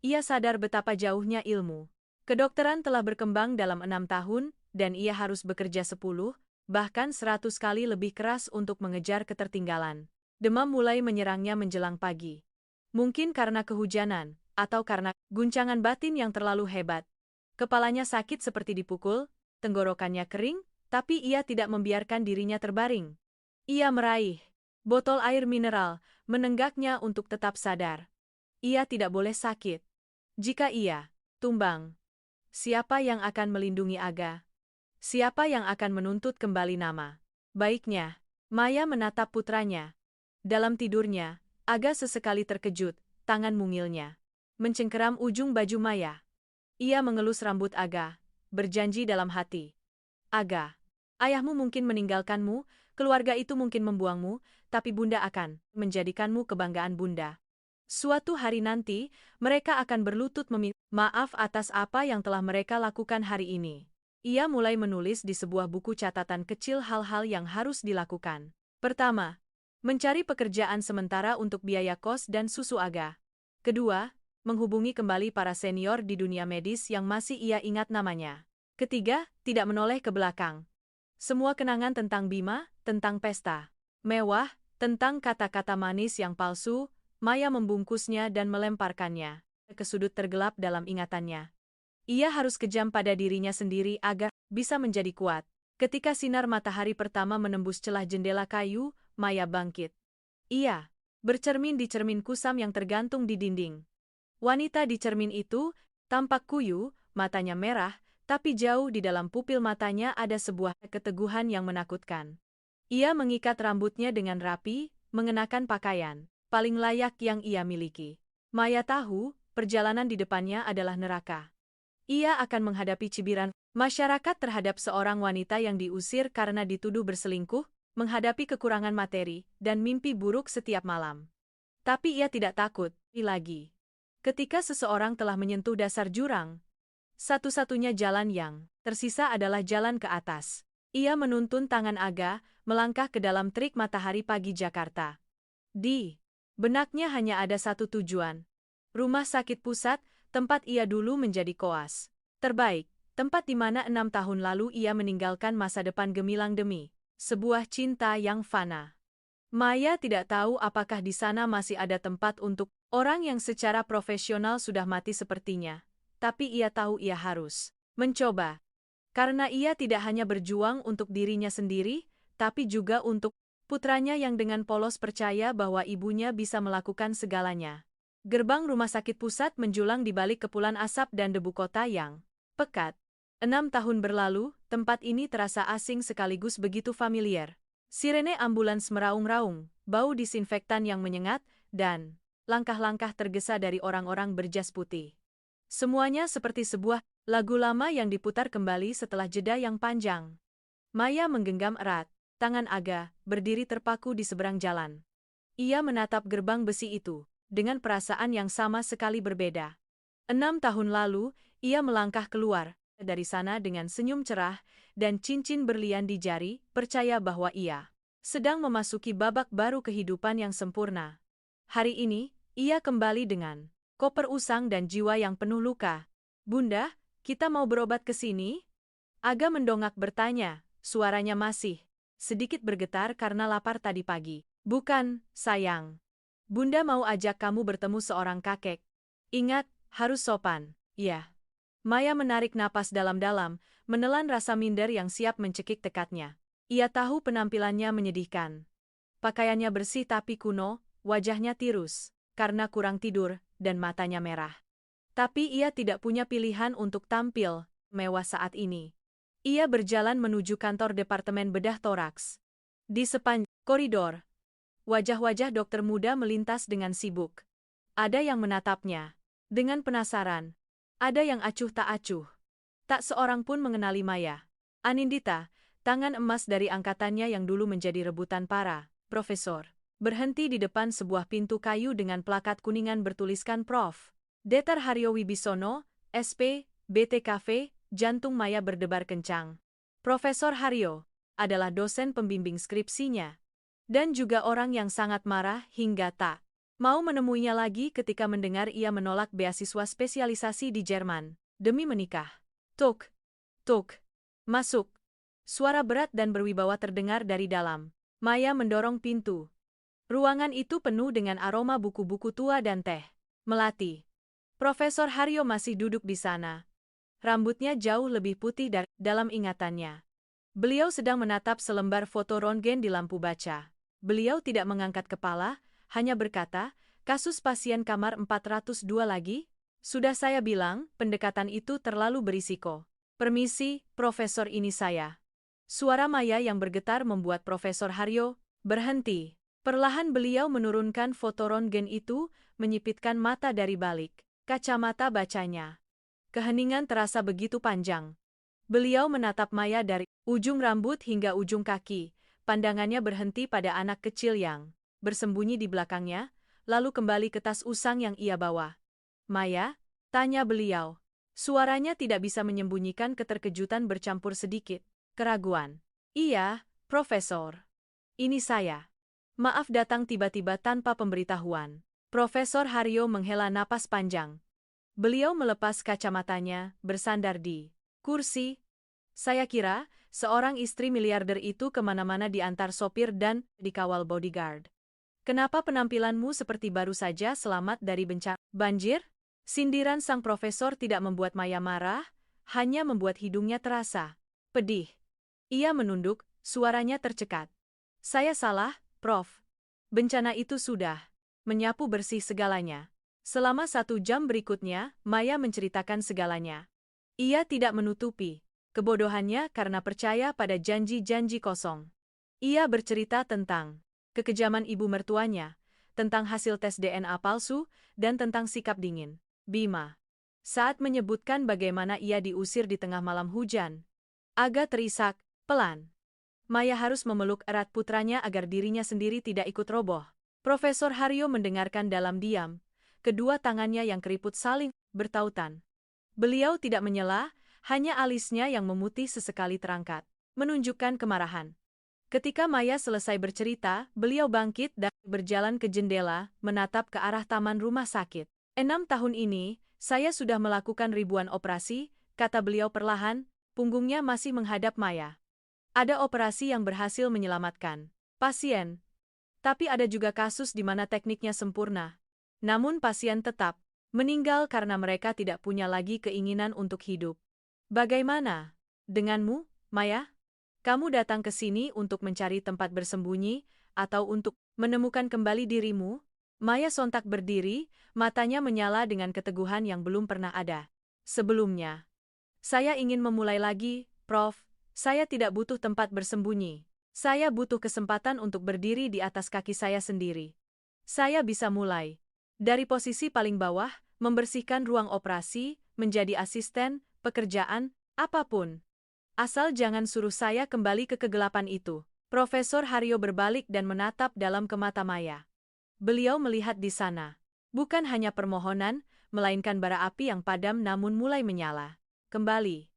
Ia sadar betapa jauhnya ilmu kedokteran telah berkembang dalam 6 tahun, dan ia harus bekerja 10, bahkan 100 kali lebih keras untuk mengejar ketertinggalan. Demam mulai menyerangnya menjelang pagi. Mungkin karena kehujanan, atau karena guncangan batin yang terlalu hebat. Kepalanya sakit seperti dipukul, tenggorokannya kering, tapi ia tidak membiarkan dirinya terbaring. Ia meraih botol air mineral, menenggaknya untuk tetap sadar. Ia tidak boleh sakit. Jika ia tumbang, siapa yang akan melindungi Aga? Siapa yang akan menuntut kembali nama baiknya? Maya menatap putranya. Dalam tidurnya, Aga sesekali terkejut, tangan mungilnya mencengkeram ujung baju Maya. Ia mengelus rambut Aga, berjanji dalam hati. Aga, ayahmu mungkin meninggalkanmu, keluarga itu mungkin membuangmu, tapi Bunda akan menjadikanmu kebanggaan Bunda. Suatu hari nanti, mereka akan berlutut meminta maaf atas apa yang telah mereka lakukan hari ini. Ia mulai menulis di sebuah buku catatan kecil hal-hal yang harus dilakukan. Pertama, mencari pekerjaan sementara untuk biaya kos dan susu Aga. Kedua, menghubungi kembali para senior di dunia medis yang masih ia ingat namanya. Ketiga, tidak menoleh ke belakang. Semua kenangan tentang Bima, tentang pesta mewah, tentang kata-kata manis yang palsu, Maya membungkusnya dan melemparkannya ke sudut tergelap dalam ingatannya. Ia harus kejam pada dirinya sendiri agar bisa menjadi kuat. Ketika sinar matahari pertama menembus celah jendela kayu, Maya bangkit. Ia bercermin di cermin kusam yang tergantung di dinding. Wanita di cermin itu tampak kuyu, matanya merah, tapi jauh di dalam pupil matanya ada sebuah keteguhan yang menakutkan. Ia mengikat rambutnya dengan rapi, mengenakan pakaian paling layak yang ia miliki. Maya tahu, perjalanan di depannya adalah neraka. Ia akan menghadapi cibiran masyarakat terhadap seorang wanita yang diusir karena dituduh berselingkuh, menghadapi kekurangan materi, dan mimpi buruk setiap malam. Tapi ia tidak takut lagi. Ketika seseorang telah menyentuh dasar jurang, satu-satunya jalan yang tersisa adalah jalan ke atas. Ia menuntun tangan Aga, melangkah ke dalam terik matahari pagi Jakarta. Di benaknya hanya ada satu tujuan. Rumah sakit pusat, tempat ia dulu menjadi koas terbaik, tempat di mana 6 tahun lalu ia meninggalkan masa depan gemilang demi sebuah cinta yang fana. Maya tidak tahu apakah di sana masih ada tempat untuk orang yang secara profesional sudah mati sepertinya, tapi ia tahu ia harus mencoba. Karena ia tidak hanya berjuang untuk dirinya sendiri, tapi juga untuk putranya yang dengan polos percaya bahwa ibunya bisa melakukan segalanya. Gerbang rumah sakit pusat menjulang di balik kepulan asap dan debu kota yang pekat. 6 tahun berlalu, tempat ini terasa asing sekaligus begitu familiar. Sirene ambulans meraung-raung, bau disinfektan yang menyengat, dan langkah-langkah tergesa dari orang-orang berjas putih. Semuanya seperti sebuah lagu lama yang diputar kembali setelah jeda yang panjang. Maya menggenggam erat tangan Aga, berdiri terpaku di seberang jalan. Ia menatap gerbang besi itu, dengan perasaan yang sama sekali berbeda. 6 tahun lalu, ia melangkah keluar dari sana dengan senyum cerah dan cincin berlian di jari, percaya bahwa ia sedang memasuki babak baru kehidupan yang sempurna. Hari ini, ia kembali dengan koper usang dan jiwa yang penuh luka. "Bunda, kita mau berobat ke sini?" Aga mendongak bertanya, suaranya masih sedikit bergetar karena lapar tadi pagi. "Bukan, sayang. Bunda mau ajak kamu bertemu seorang kakek. Ingat, harus sopan." "Ya." Maya menarik napas dalam-dalam, menelan rasa minder yang siap mencekik tekadnya. Ia tahu penampilannya menyedihkan. Pakaiannya bersih tapi kuno, wajahnya tirus, karena kurang tidur, dan matanya merah. Tapi ia tidak punya pilihan untuk tampil mewah saat ini. Ia berjalan menuju kantor Departemen Bedah Toraks. Di sepanjang koridor, wajah-wajah dokter muda melintas dengan sibuk. Ada yang menatapnya dengan penasaran. Ada yang acuh tak acuh. Tak seorang pun mengenali Maya. Anindita, tangan emas dari angkatannya yang dulu menjadi rebutan para profesor, berhenti di depan sebuah pintu kayu dengan plakat kuningan bertuliskan Prof. Detar Haryo Wibisono, SP, BTKV. Jantung Maya berdebar kencang. Profesor Haryo adalah dosen pembimbing skripsinya, dan juga orang yang sangat marah hingga tak mau menemuinya lagi ketika mendengar ia menolak beasiswa spesialisasi di Jerman demi menikah. Tuk, tuk, masuk. Suara berat dan berwibawa terdengar dari dalam. Maya mendorong pintu. Ruangan itu penuh dengan aroma buku-buku tua dan teh melati. Profesor Haryo masih duduk di sana. Rambutnya jauh lebih putih dari dalam ingatannya. Beliau sedang menatap selembar foto röntgen di lampu baca. Beliau tidak mengangkat kepala, hanya berkata, "Kasus pasien kamar 402 lagi? Sudah saya bilang, pendekatan itu terlalu berisiko. Permisi, Profesor, ini saya." Suara Maya yang bergetar membuat Profesor Haryo berhenti. Perlahan beliau menurunkan foto röntgen itu, menyipitkan mata dari balik kacamata bacanya. Keheningan terasa begitu panjang. Beliau menatap Maya dari ujung rambut hingga ujung kaki, pandangannya berhenti pada anak kecil yang bersembunyi di belakangnya, lalu kembali ke tas usang yang ia bawa. "Maya?" tanya beliau. Suaranya tidak bisa menyembunyikan keterkejutan bercampur sedikit keraguan. "Iya, Profesor. Ini saya. Maaf datang tiba-tiba tanpa pemberitahuan." Profesor Haryo menghela napas panjang. Beliau melepas kacamatanya, bersandar di kursi. "Saya kira, seorang istri miliarder itu kemana-mana diantar sopir dan dikawal bodyguard. Kenapa penampilanmu seperti baru saja selamat dari bencana banjir?" Sindiran sang profesor tidak membuat Maya marah, hanya membuat hidungnya terasa Pedih. Ia menunduk, suaranya tercekat. Saya salah, Prof. Bencana itu sudah menyapu bersih segalanya. Selama 1 jam berikutnya, Maya menceritakan segalanya. Ia tidak menutupi kebodohannya karena percaya pada janji-janji kosong. Ia bercerita tentang kekejaman ibu mertuanya, tentang hasil tes DNA palsu, dan tentang sikap dingin Bima saat menyebutkan bagaimana ia diusir di tengah malam hujan. Agak terisak, pelan. Maya harus memeluk erat putranya agar dirinya sendiri tidak ikut roboh. Profesor Haryo mendengarkan dalam diam, kedua tangannya yang keriput saling bertautan. Beliau tidak menyela, hanya alisnya yang memutih sesekali terangkat, menunjukkan kemarahan. Ketika Maya selesai bercerita, beliau bangkit dan berjalan ke jendela, menatap ke arah taman rumah sakit. 6 tahun ini, saya sudah melakukan ribuan operasi, kata beliau perlahan, punggungnya masih menghadap Maya. Ada operasi yang berhasil menyelamatkan pasien, tapi ada juga kasus di mana tekniknya sempurna. Namun pasien tetap meninggal karena mereka tidak punya lagi keinginan untuk hidup. Bagaimana denganmu, Maya? Kamu datang ke sini untuk mencari tempat bersembunyi, atau untuk menemukan kembali dirimu? Maya sontak berdiri, matanya menyala dengan keteguhan yang belum pernah ada sebelumnya. Saya ingin memulai lagi, Prof. Saya tidak butuh tempat bersembunyi. Saya butuh kesempatan untuk berdiri di atas kaki saya sendiri. Saya bisa mulai dari posisi paling bawah, membersihkan ruang operasi, menjadi asisten, pekerjaan, apapun. Asal jangan suruh saya kembali ke kegelapan itu. Profesor Haryo berbalik dan menatap dalam ke mata Maya. Beliau melihat di sana bukan hanya permohonan, melainkan bara api yang padam namun mulai menyala kembali.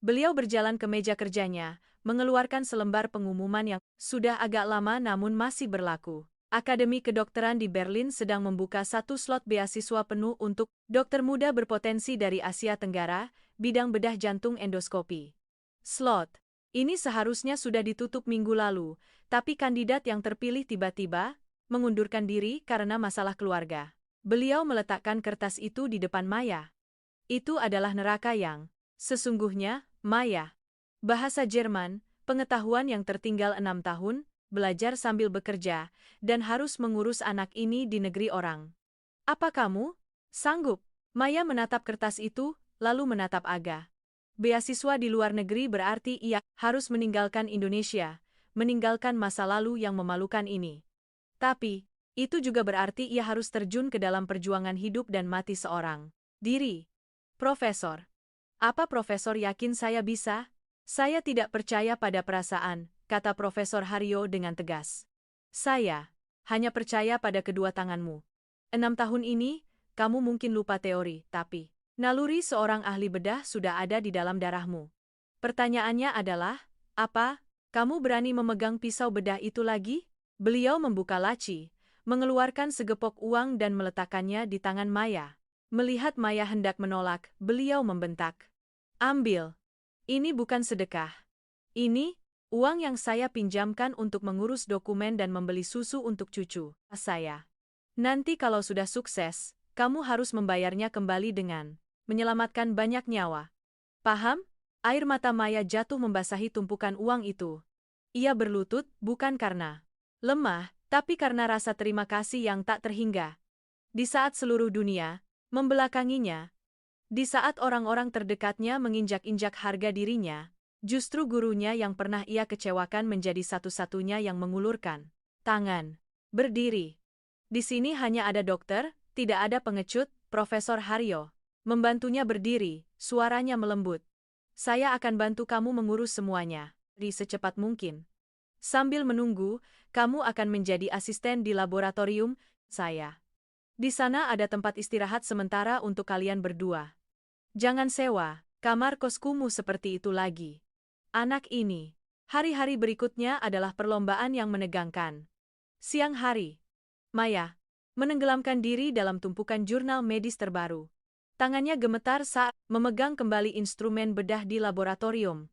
Beliau berjalan ke meja kerjanya, mengeluarkan selembar pengumuman yang sudah agak lama namun masih berlaku. Akademi Kedokteran di Berlin sedang membuka 1 slot beasiswa penuh untuk dokter muda berpotensi dari Asia Tenggara, bidang bedah jantung endoskopi. Slot ini seharusnya sudah ditutup minggu lalu, tapi kandidat yang terpilih tiba-tiba mengundurkan diri karena masalah keluarga. Beliau meletakkan kertas itu di depan Maya. Itu adalah neraka yang sesungguhnya, Maya. Bahasa Jerman, pengetahuan yang tertinggal 6 tahun, belajar sambil bekerja, dan harus mengurus anak ini di negeri orang. Apa kamu sanggup? Maya menatap kertas itu, lalu menatap Aga. Beasiswa di luar negeri berarti ia harus meninggalkan Indonesia, meninggalkan masa lalu yang memalukan ini. Tapi, itu juga berarti ia harus terjun ke dalam perjuangan hidup dan mati seorang diri. Profesor, apa Profesor yakin saya bisa? Saya tidak percaya pada perasaan, kata Profesor Haryo dengan tegas. Saya hanya percaya pada kedua tanganmu. 6 tahun ini, kamu mungkin lupa teori, tapi naluri seorang ahli bedah sudah ada di dalam darahmu. Pertanyaannya adalah, apa kamu berani memegang pisau bedah itu lagi? Beliau membuka laci, mengeluarkan segepok uang dan meletakkannya di tangan Maya. Melihat Maya hendak menolak, beliau membentak. Ambil. Ini bukan sedekah. Ini uang yang saya pinjamkan untuk mengurus dokumen dan membeli susu untuk cucu saya. Nanti kalau sudah sukses, kamu harus membayarnya kembali dengan menyelamatkan banyak nyawa. Paham? Air mata Maya jatuh membasahi tumpukan uang itu. Ia berlutut, bukan karena lemah, tapi karena rasa terima kasih yang tak terhingga. Di saat seluruh dunia membelakanginya, di saat orang-orang terdekatnya menginjak-injak harga dirinya, justru gurunya yang pernah ia kecewakan menjadi satu-satunya yang mengulurkan tangan. Berdiri. Di sini hanya ada dokter, tidak ada pengecut, Profesor Haryo. Membantunya berdiri, suaranya melembut. Saya akan bantu kamu mengurus semuanya, secepat mungkin. Sambil menunggu, kamu akan menjadi asisten di laboratorium saya. Di sana ada tempat istirahat sementara untuk kalian berdua. Jangan sewa kamar kos kumuh seperti itu lagi. Anak ini. Hari-hari berikutnya adalah perlombaan yang menegangkan. Siang hari, Maya menenggelamkan diri dalam tumpukan jurnal medis terbaru. Tangannya gemetar saat memegang kembali instrumen bedah di laboratorium.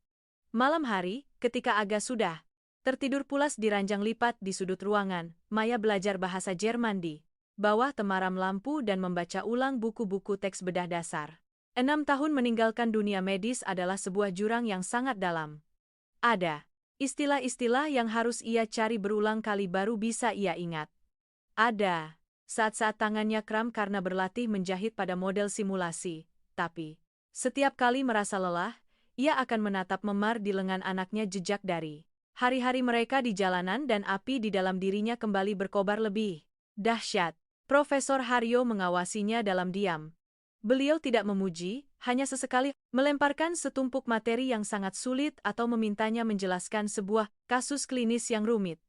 Malam hari, ketika Aga sudah tertidur pulas di ranjang lipat di sudut ruangan, Maya belajar bahasa Jerman di bawah temaram lampu dan membaca ulang buku-buku teks bedah dasar. 6 tahun meninggalkan dunia medis adalah sebuah jurang yang sangat dalam. Ada istilah-istilah yang harus ia cari berulang kali baru bisa ia ingat. Ada saat-saat tangannya kram karena berlatih menjahit pada model simulasi, tapi setiap kali merasa lelah, ia akan menatap memar di lengan anaknya jejak dari hari-hari mereka di jalanan dan api di dalam dirinya kembali berkobar lebih dahsyat. Profesor Haryo mengawasinya dalam diam. Beliau tidak memuji, hanya sesekali melemparkan setumpuk materi yang sangat sulit atau memintanya menjelaskan sebuah kasus klinis yang rumit.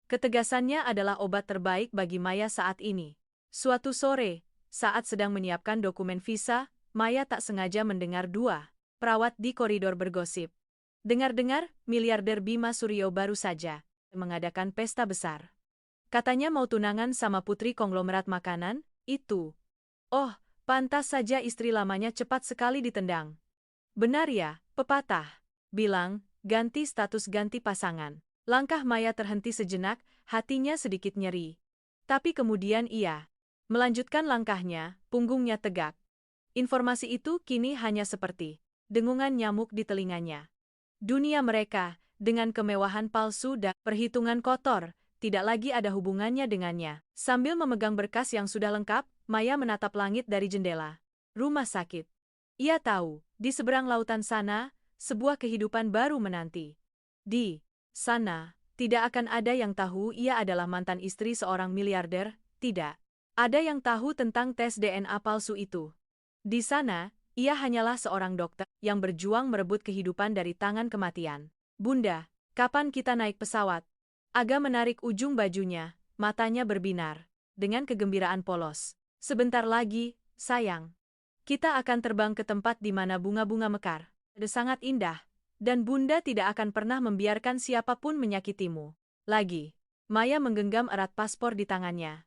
Ketegasannya adalah obat terbaik bagi Maya saat ini. Suatu sore, saat sedang menyiapkan dokumen visa, Maya tak sengaja mendengar dua perawat di koridor bergosip. Dengar-dengar, miliarder Bima Suryo baru saja mengadakan pesta besar. Katanya mau tunangan sama putri konglomerat makanan, itu. Oh, pantas saja istri lamanya cepat sekali ditendang. Benar ya, pepatah bilang, ganti status ganti pasangan. Langkah Maya terhenti sejenak, hatinya sedikit nyeri. Tapi kemudian ia melanjutkan langkahnya, punggungnya tegak. Informasi itu kini hanya seperti dengungan nyamuk di telinganya. Dunia mereka, dengan kemewahan palsu dan perhitungan kotor, tidak lagi ada hubungannya dengannya. Sambil memegang berkas yang sudah lengkap, Maya menatap langit dari jendela rumah sakit. Ia tahu, di seberang lautan sana, sebuah kehidupan baru menanti. Di sana, tidak akan ada yang tahu ia adalah mantan istri seorang miliarder, tidak. Ada yang tahu tentang tes DNA palsu itu. Di sana, ia hanyalah seorang dokter yang berjuang merebut kehidupan dari tangan kematian. Bunda, kapan kita naik pesawat? Aga menarik ujung bajunya, matanya berbinar, dengan kegembiraan polos. Sebentar lagi, sayang. Kita akan terbang ke tempat di mana bunga-bunga mekar. Ada sangat indah, dan Bunda tidak akan pernah membiarkan siapapun menyakitimu. Lagi, Maya menggenggam erat paspor di tangannya.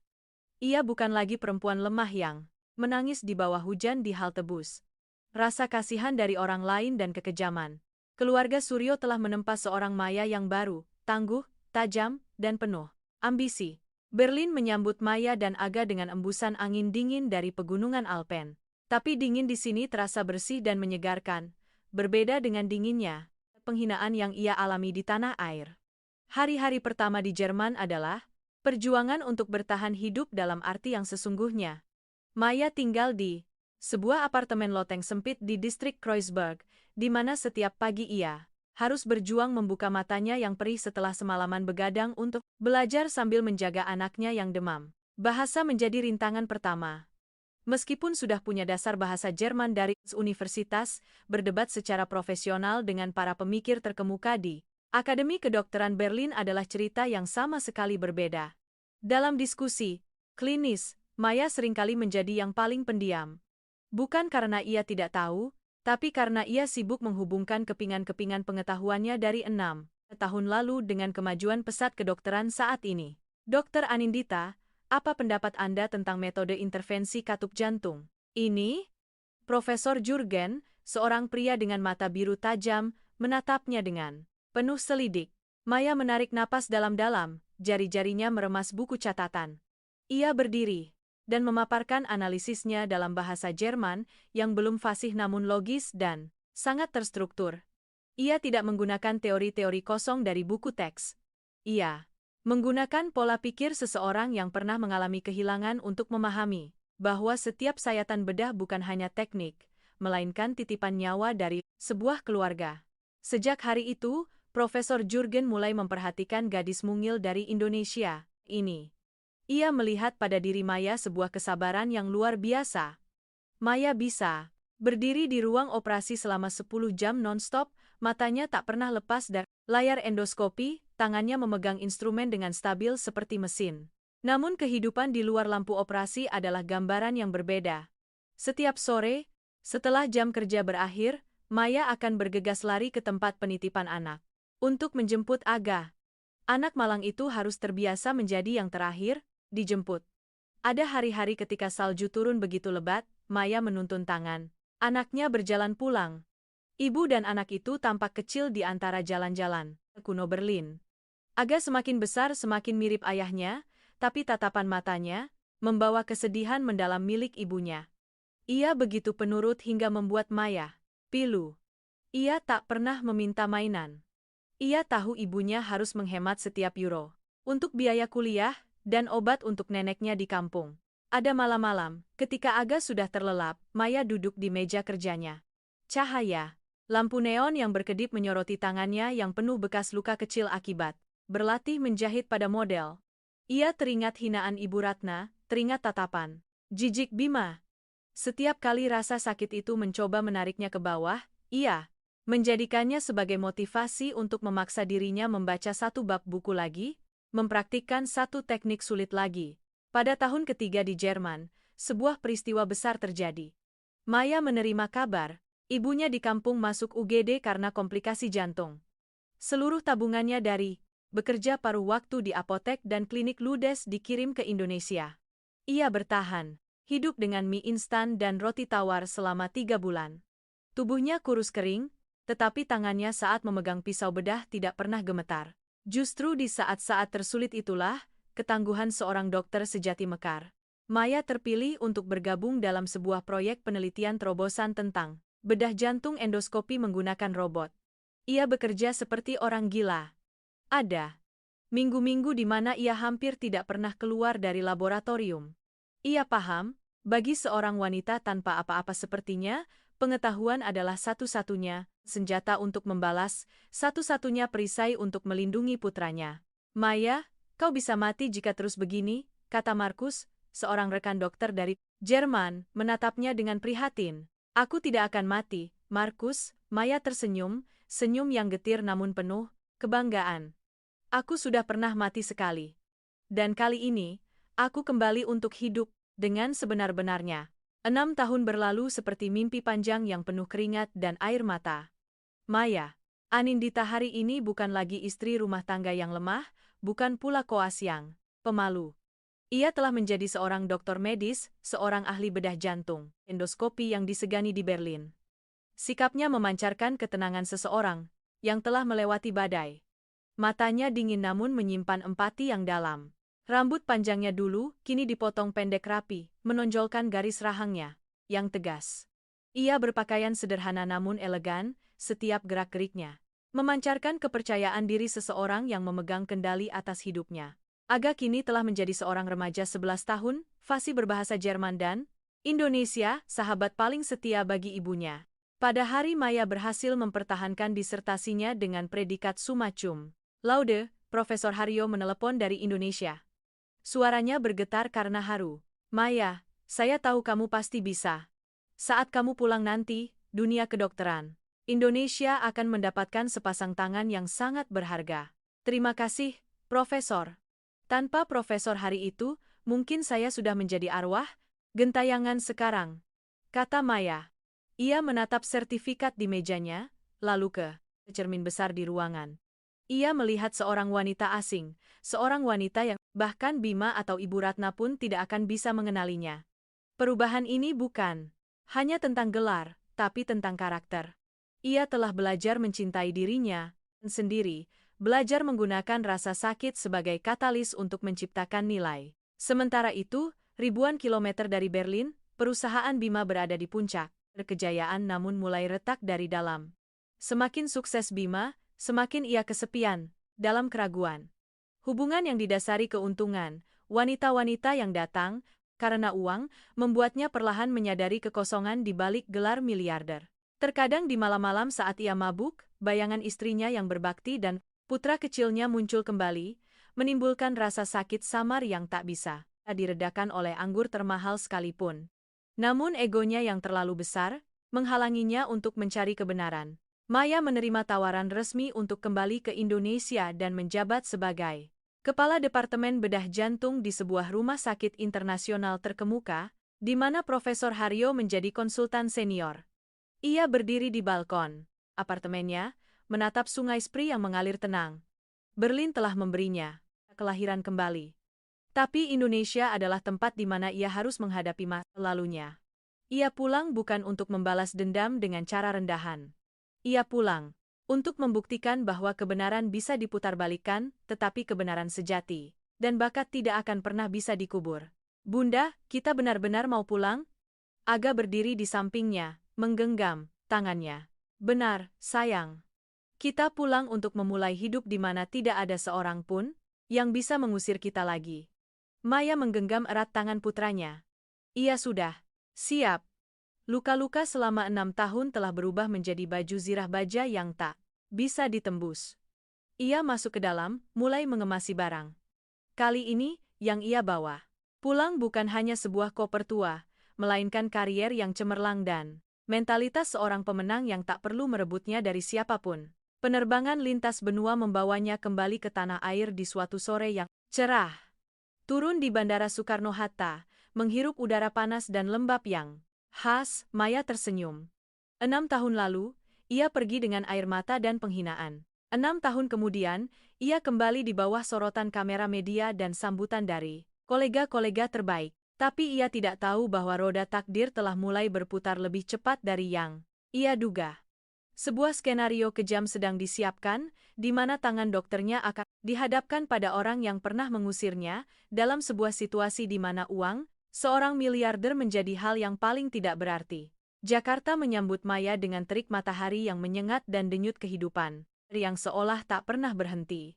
Ia bukan lagi perempuan lemah yang menangis di bawah hujan di halte bus. Rasa kasihan dari orang lain dan kekejaman. Keluarga Suryo telah menempa seorang Maya yang baru, tangguh, tajam, dan penuh ambisi. Berlin menyambut Maya dan Aga dengan embusan angin dingin dari pegunungan Alpen. Tapi dingin di sini terasa bersih dan menyegarkan, berbeda dengan dinginnya penghinaan yang ia alami di tanah air. Hari-hari pertama di Jerman adalah perjuangan untuk bertahan hidup dalam arti yang sesungguhnya. Maya tinggal di sebuah apartemen loteng sempit di distrik Kreuzberg, di mana setiap pagi ia harus berjuang membuka matanya yang perih setelah semalaman begadang untuk belajar sambil menjaga anaknya yang demam. Bahasa menjadi rintangan pertama. Meskipun sudah punya dasar bahasa Jerman dari universitas, berdebat secara profesional dengan para pemikir terkemuka di Akademi Kedokteran Berlin adalah cerita yang sama sekali berbeda. Dalam diskusi klinis, Maya seringkali menjadi yang paling pendiam. Bukan karena ia tidak tahu, tapi karena ia sibuk menghubungkan kepingan-kepingan pengetahuannya dari 6 tahun lalu dengan kemajuan pesat kedokteran saat ini. Dokter Anindita, apa pendapat Anda tentang metode intervensi katup jantung? Ini? Profesor Jurgen, seorang pria dengan mata biru tajam, menatapnya dengan penuh selidik. Maya menarik napas dalam-dalam, jari-jarinya meremas buku catatan. Ia berdiri dan memaparkan analisisnya dalam bahasa Jerman yang belum fasih namun logis dan sangat terstruktur. Ia tidak menggunakan teori-teori kosong dari buku teks. Ia menggunakan pola pikir seseorang yang pernah mengalami kehilangan untuk memahami bahwa setiap sayatan bedah bukan hanya teknik, melainkan titipan nyawa dari sebuah keluarga. Sejak hari itu, Profesor Jurgen mulai memperhatikan gadis mungil dari Indonesia ini. Ia melihat pada diri Maya sebuah kesabaran yang luar biasa. Maya bisa berdiri di ruang operasi selama 10 jam non-stop, matanya tak pernah lepas dari layar endoskopi, tangannya memegang instrumen dengan stabil seperti mesin. Namun kehidupan di luar lampu operasi adalah gambaran yang berbeda. Setiap sore, setelah jam kerja berakhir, Maya akan bergegas lari ke tempat penitipan anak untuk menjemput Aga. Anak malang itu harus terbiasa menjadi yang terakhir dijemput. Ada hari-hari ketika salju turun begitu lebat, Maya menuntun tangan anaknya berjalan pulang. Ibu dan anak itu tampak kecil di antara jalan-jalan kuno Berlin. Aga semakin besar semakin mirip ayahnya, tapi tatapan matanya membawa kesedihan mendalam milik ibunya. Ia begitu penurut hingga membuat Maya pilu. Ia tak pernah meminta mainan. Ia tahu ibunya harus menghemat setiap euro untuk biaya kuliah dan obat untuk neneknya di kampung. Ada malam-malam, ketika Aga sudah terlelap, Maya duduk di meja kerjanya. Cahaya lampu neon yang berkedip menyoroti tangannya yang penuh bekas luka kecil akibat berlatih menjahit pada model. Ia teringat hinaan Ibu Ratna, teringat tatapan jijik Bima. Setiap kali rasa sakit itu mencoba menariknya ke bawah, ia menjadikannya sebagai motivasi untuk memaksa dirinya membaca satu bab buku lagi, mempraktikkan satu teknik sulit lagi. Pada tahun ketiga di Jerman, sebuah peristiwa besar terjadi. Maya menerima kabar, ibunya di kampung masuk UGD karena komplikasi jantung. Seluruh tabungannya dari bekerja paruh waktu di apotek dan klinik ludes dikirim ke Indonesia. Ia bertahan, hidup dengan mie instan dan roti tawar selama 3 bulan. Tubuhnya kurus kering, tetapi tangannya saat memegang pisau bedah tidak pernah gemetar. Justru di saat-saat tersulit itulah, ketangguhan seorang dokter sejati mekar. Maya terpilih untuk bergabung dalam sebuah proyek penelitian terobosan tentang bedah jantung endoskopi menggunakan robot. Ia bekerja seperti orang gila. Ada minggu-minggu di mana ia hampir tidak pernah keluar dari laboratorium. Ia paham, bagi seorang wanita tanpa apa-apa sepertinya, pengetahuan adalah satu-satunya senjata untuk membalas, satu-satunya perisai untuk melindungi putranya. Maya, kau bisa mati jika terus begini, kata Markus, seorang rekan dokter dari Jerman, menatapnya dengan prihatin. Aku tidak akan mati, Markus. Maya tersenyum, senyum yang getir namun penuh kebanggaan. Aku sudah pernah mati sekali. Dan kali ini, aku kembali untuk hidup dengan sebenar-benarnya. 6 tahun berlalu seperti mimpi panjang yang penuh keringat dan air mata. Maya, Anindita hari ini bukan lagi istri rumah tangga yang lemah, bukan pula koas yang pemalu. Ia telah menjadi seorang dokter medis, seorang ahli bedah jantung, endoskopi yang disegani di Berlin. Sikapnya memancarkan ketenangan seseorang yang telah melewati badai. Matanya dingin namun menyimpan empati yang dalam. Rambut panjangnya dulu, kini dipotong pendek rapi, menonjolkan garis rahangnya yang tegas. Ia berpakaian sederhana namun elegan, setiap gerak-geriknya memancarkan kepercayaan diri seseorang yang memegang kendali atas hidupnya. Aga kini telah menjadi seorang remaja 11 tahun, fasih berbahasa Jerman dan Indonesia, sahabat paling setia bagi ibunya. Pada hari Maya berhasil mempertahankan disertasinya dengan predikat summa cum laude, Profesor Haryo menelepon dari Indonesia. Suaranya bergetar karena haru. Maya, saya tahu kamu pasti bisa. Saat kamu pulang nanti, dunia kedokteran Indonesia akan mendapatkan sepasang tangan yang sangat berharga. Terima kasih, Profesor. Tanpa Profesor hari itu, mungkin saya sudah menjadi arwah gentayangan sekarang, kata Maya. Ia menatap sertifikat di mejanya, lalu ke cermin besar di ruangan. Ia melihat seorang wanita asing, seorang wanita yang bahkan Bima atau Ibu Ratna pun tidak akan bisa mengenalinya. Perubahan ini bukan hanya tentang gelar, tapi tentang karakter. Ia telah belajar mencintai dirinya sendiri, belajar menggunakan rasa sakit sebagai katalis untuk menciptakan nilai. Sementara itu, ribuan kilometer dari Berlin, perusahaan Bima berada di puncak kejayaan namun mulai retak dari dalam. Semakin sukses Bima, semakin ia kesepian, dalam keraguan. Hubungan yang didasari keuntungan, wanita-wanita yang datang karena uang, membuatnya perlahan menyadari kekosongan di balik gelar miliarder. Terkadang di malam-malam saat ia mabuk, bayangan istrinya yang berbakti dan putra kecilnya muncul kembali, menimbulkan rasa sakit samar yang tak bisa diredakan oleh anggur termahal sekalipun. Namun egonya yang terlalu besar, menghalanginya untuk mencari kebenaran. Maya menerima tawaran resmi untuk kembali ke Indonesia dan menjabat sebagai Kepala Departemen Bedah Jantung di sebuah rumah sakit internasional terkemuka, di mana Profesor Haryo menjadi konsultan senior. Ia berdiri di balkon apartemennya, menatap sungai Spree yang mengalir tenang. Berlin telah memberinya kelahiran kembali. Tapi Indonesia adalah tempat di mana ia harus menghadapi masa lalunya. Ia pulang bukan untuk membalas dendam dengan cara rendahan. Ia pulang untuk membuktikan bahwa kebenaran bisa diputarbalikkan, tetapi kebenaran sejati dan bakat tidak akan pernah bisa dikubur. Bunda, kita benar-benar mau pulang? Aga berdiri di sampingnya, menggenggam tangannya. Benar, sayang. Kita pulang untuk memulai hidup di mana tidak ada seorang pun yang bisa mengusir kita lagi. Maya menggenggam erat tangan putranya. Ia sudah siap. Luka-luka selama 6 tahun telah berubah menjadi baju zirah baja yang tak bisa ditembus. Ia masuk ke dalam, mulai mengemasi barang. Kali ini, yang ia bawa pulang bukan hanya sebuah koper tua, melainkan karier yang cemerlang dan mentalitas seorang pemenang yang tak perlu merebutnya dari siapapun. Penerbangan lintas benua membawanya kembali ke tanah air di suatu sore yang cerah. Turun di Bandara Soekarno-Hatta, menghirup udara panas dan lembab yang khas. Maya tersenyum. 6 tahun lalu, ia pergi dengan air mata dan penghinaan. 6 tahun kemudian, ia kembali di bawah sorotan kamera media dan sambutan dari kolega-kolega terbaik. Tapi ia tidak tahu bahwa roda takdir telah mulai berputar lebih cepat dari yang ia duga. Sebuah skenario kejam sedang disiapkan, di mana tangan dokternya akan dihadapkan pada orang yang pernah mengusirnya, dalam sebuah situasi di mana uang seorang miliarder menjadi hal yang paling tidak berarti. Jakarta menyambut Maya dengan terik matahari yang menyengat dan denyut kehidupan, yang seolah tak pernah berhenti.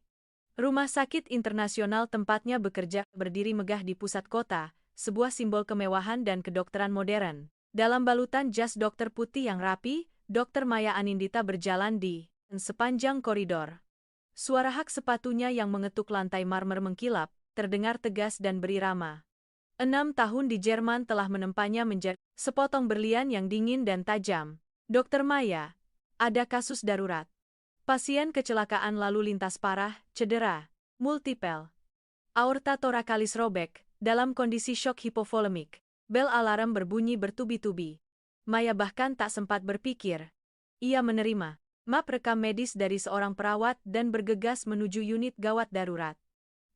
Rumah sakit internasional tempatnya bekerja berdiri megah di pusat kota, sebuah simbol kemewahan dan kedokteran modern. Dalam balutan jas dokter putih yang rapi, Dr. Maya Anindita berjalan di sepanjang koridor. Suara hak sepatunya yang mengetuk lantai marmer mengkilap, terdengar tegas dan berirama. 6 tahun di Jerman telah menempanya menjadi sepotong berlian yang dingin dan tajam. Dr. Maya, ada kasus darurat. Pasien kecelakaan lalu lintas parah, cedera multipel. Aorta torakalis robek, dalam kondisi shock hipovolemik. Bel alarm berbunyi bertubi-tubi. Maya bahkan tak sempat berpikir. Ia menerima map rekam medis dari seorang perawat dan bergegas menuju unit gawat darurat.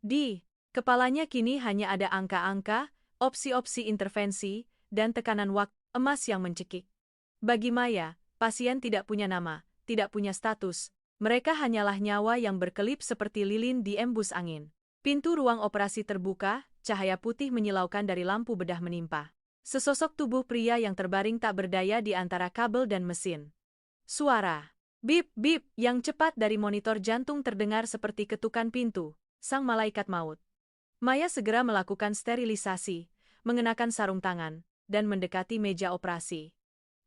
Di kepalanya kini hanya ada angka-angka, opsi-opsi intervensi, dan tekanan waktu emas yang mencekik. Bagi Maya, pasien tidak punya nama, tidak punya status. Mereka hanyalah nyawa yang berkelip seperti lilin di embus angin. Pintu ruang operasi terbuka, cahaya putih menyilaukan dari lampu bedah menimpa sesosok tubuh pria yang terbaring tak berdaya di antara kabel dan mesin. Suara bip-bip yang cepat dari monitor jantung terdengar seperti ketukan pintu, sang malaikat maut. Maya segera melakukan sterilisasi, mengenakan sarung tangan, dan mendekati meja operasi.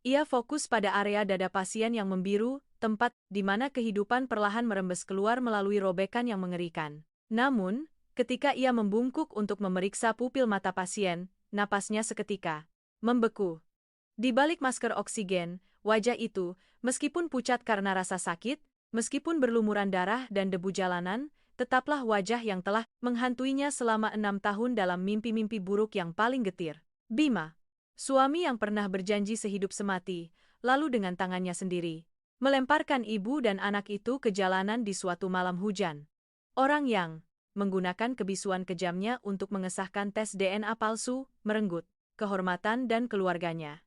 Ia fokus pada area dada pasien yang membiru, tempat di mana kehidupan perlahan merembes keluar melalui robekan yang mengerikan. Namun, ketika ia membungkuk untuk memeriksa pupil mata pasien, napasnya seketika membeku. Di balik masker oksigen, wajah itu, meskipun pucat karena rasa sakit, meskipun berlumuran darah dan debu jalanan, tetaplah wajah yang telah menghantuinya selama 6 tahun dalam mimpi-mimpi buruk yang paling getir. Bima, suami yang pernah berjanji sehidup semati, lalu dengan tangannya sendiri melemparkan ibu dan anak itu ke jalanan di suatu malam hujan. Orang yang menggunakan kebisuan kejamnya untuk mengesahkan tes DNA palsu, merenggut kehormatan dan keluarganya.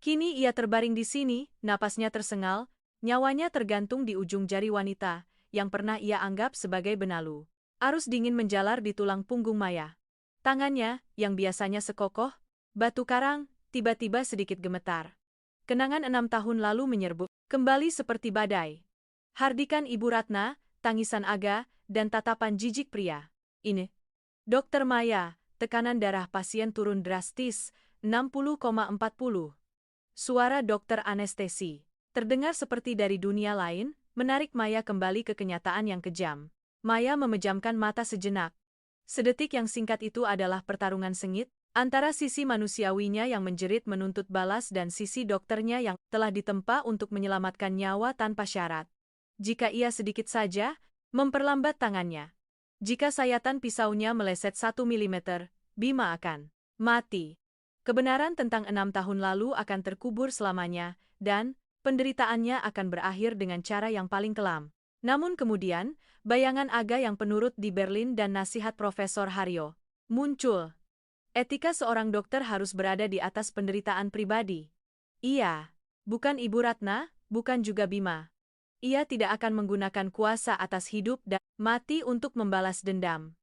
Kini ia terbaring di sini, napasnya tersengal, nyawanya tergantung di ujung jari wanita yang pernah ia anggap sebagai benalu. Arus dingin menjalar di tulang punggung Maya. Tangannya, yang biasanya sekokoh batu karang, tiba-tiba sedikit gemetar. Kenangan 6 tahun lalu menyerbu kembali seperti badai. Hardikan Ibu Ratna, tangisan Aga, dan tatapan jijik pria. Ini. Dr. Maya, tekanan darah pasien turun drastis, 60,40. Suara dokter anestesi terdengar seperti dari dunia lain, menarik Maya kembali ke kenyataan yang kejam. Maya memejamkan mata sejenak. Sedetik yang singkat itu adalah pertarungan sengit antara sisi manusiawinya yang menjerit menuntut balas dan sisi dokternya yang telah ditempa untuk menyelamatkan nyawa tanpa syarat. Jika ia sedikit saja memperlambat tangannya, jika sayatan pisaunya meleset 1 mm, Bima akan mati. Kebenaran tentang 6 tahun lalu akan terkubur selamanya, dan penderitaannya akan berakhir dengan cara yang paling kelam. Namun kemudian, bayangan Aga yang penurut di Berlin dan nasihat Profesor Haryo muncul. Etika seorang dokter harus berada di atas penderitaan pribadi. Iya, bukan Ibu Ratna, bukan juga Bima. Ia tidak akan menggunakan kuasa atas hidup dan mati untuk membalas dendam.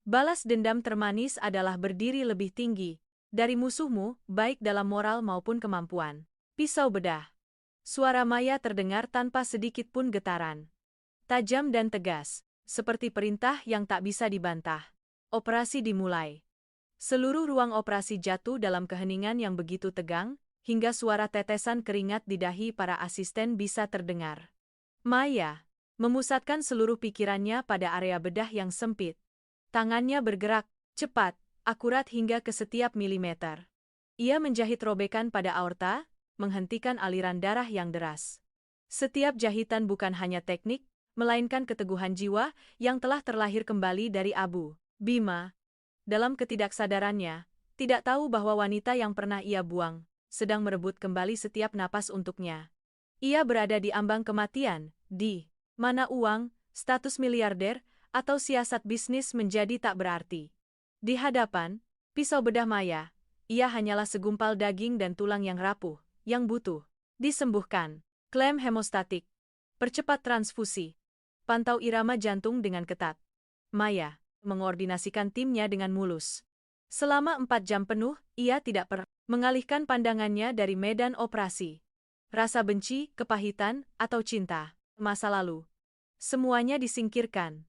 Balas dendam termanis adalah berdiri lebih tinggi dari musuhmu, baik dalam moral maupun kemampuan. Pisau bedah. Suara Maya terdengar tanpa sedikit pun getaran. tajam dan tegas, seperti perintah yang tak bisa dibantah. Operasi dimulai. Seluruh ruang operasi jatuh dalam keheningan yang begitu tegang, hingga suara tetesan keringat di dahi para asisten bisa terdengar. Maya memusatkan seluruh pikirannya pada area bedah yang sempit. Tangannya bergerak, cepat, akurat hingga ke setiap milimeter. Ia menjahit robekan pada aorta, menghentikan aliran darah yang deras. Setiap jahitan bukan hanya teknik, melainkan keteguhan jiwa yang telah terlahir kembali dari abu. Bima, dalam ketidaksadarannya, tidak tahu bahwa wanita yang pernah ia buang, sedang merebut kembali setiap napas untuknya. Ia berada di ambang kematian, di mana uang, status miliarder, atau siasat bisnis menjadi tak berarti. Di hadapan pisau bedah Maya, ia hanyalah segumpal daging dan tulang yang rapuh, yang butuh disembuhkan. Klaim hemostatik. Percepat transfusi. Pantau irama jantung dengan ketat. Maya mengoordinasikan timnya dengan mulus. Selama 4 jam penuh, ia tidak pernah mengalihkan pandangannya dari medan operasi. Rasa benci, kepahitan, atau cinta, masa lalu. Semuanya disingkirkan.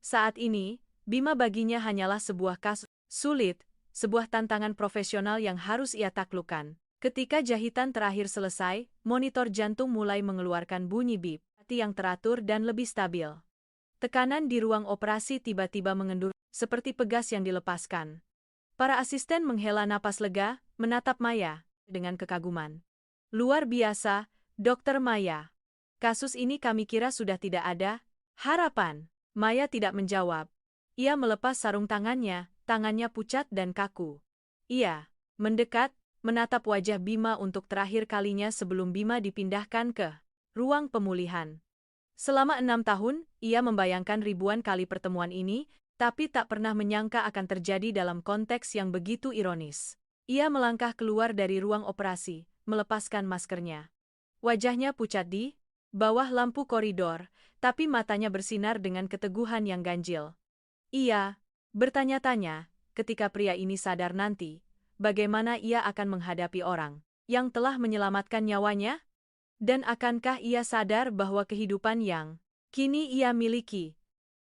Saat ini, Bima baginya hanyalah sebuah kasus sulit, sebuah tantangan profesional yang harus ia taklukkan. Ketika jahitan terakhir selesai, monitor jantung mulai mengeluarkan bunyi bip, hati yang teratur dan lebih stabil. Tekanan di ruang operasi tiba-tiba mengendur, seperti pegas yang dilepaskan. Para asisten menghela napas lega, menatap Maya dengan kekaguman. Luar biasa, Dokter Maya. Kasus ini kami kira sudah tidak ada harapan. Maya tidak menjawab. Ia melepas sarung tangannya pucat dan kaku. Ia mendekat, menatap wajah Bima untuk terakhir kalinya sebelum Bima dipindahkan ke ruang pemulihan. Selama 6 tahun, ia membayangkan ribuan kali pertemuan ini, tapi tak pernah menyangka akan terjadi dalam konteks yang begitu ironis. Ia melangkah keluar dari ruang operasi, melepaskan maskernya. Wajahnya pucat di bawah lampu koridor, tapi matanya bersinar dengan keteguhan yang ganjil. Ia bertanya-tanya, ketika pria ini sadar nanti, bagaimana ia akan menghadapi orang yang telah menyelamatkan nyawanya? Dan akankah ia sadar bahwa kehidupan yang kini ia miliki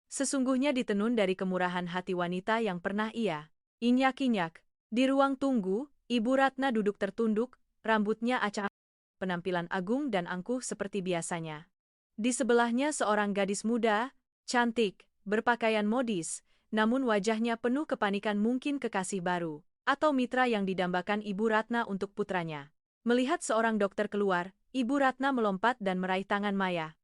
sesungguhnya ditenun dari kemurahan hati wanita yang pernah ia inyak-inyak? Di ruang tunggu, Ibu Ratna duduk tertunduk, rambutnya acak, penampilan agung dan angkuh seperti biasanya. Di sebelahnya seorang gadis muda, cantik, berpakaian modis, namun wajahnya penuh kepanikan, mungkin kekasih baru, atau mitra yang didambakan Ibu Ratna untuk putranya. Melihat seorang dokter keluar, Ibu Ratna melompat dan meraih tangan Maya.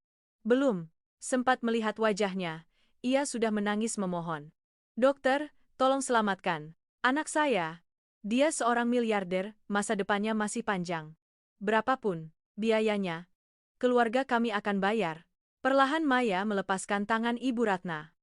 Belum sempat melihat wajahnya, ia sudah menangis memohon. Dokter, tolong selamatkan anak saya. Dia seorang miliarder, masa depannya masih panjang. Berapapun biayanya, keluarga kami akan bayar. Perlahan Maya melepaskan tangan Ibu Ratna.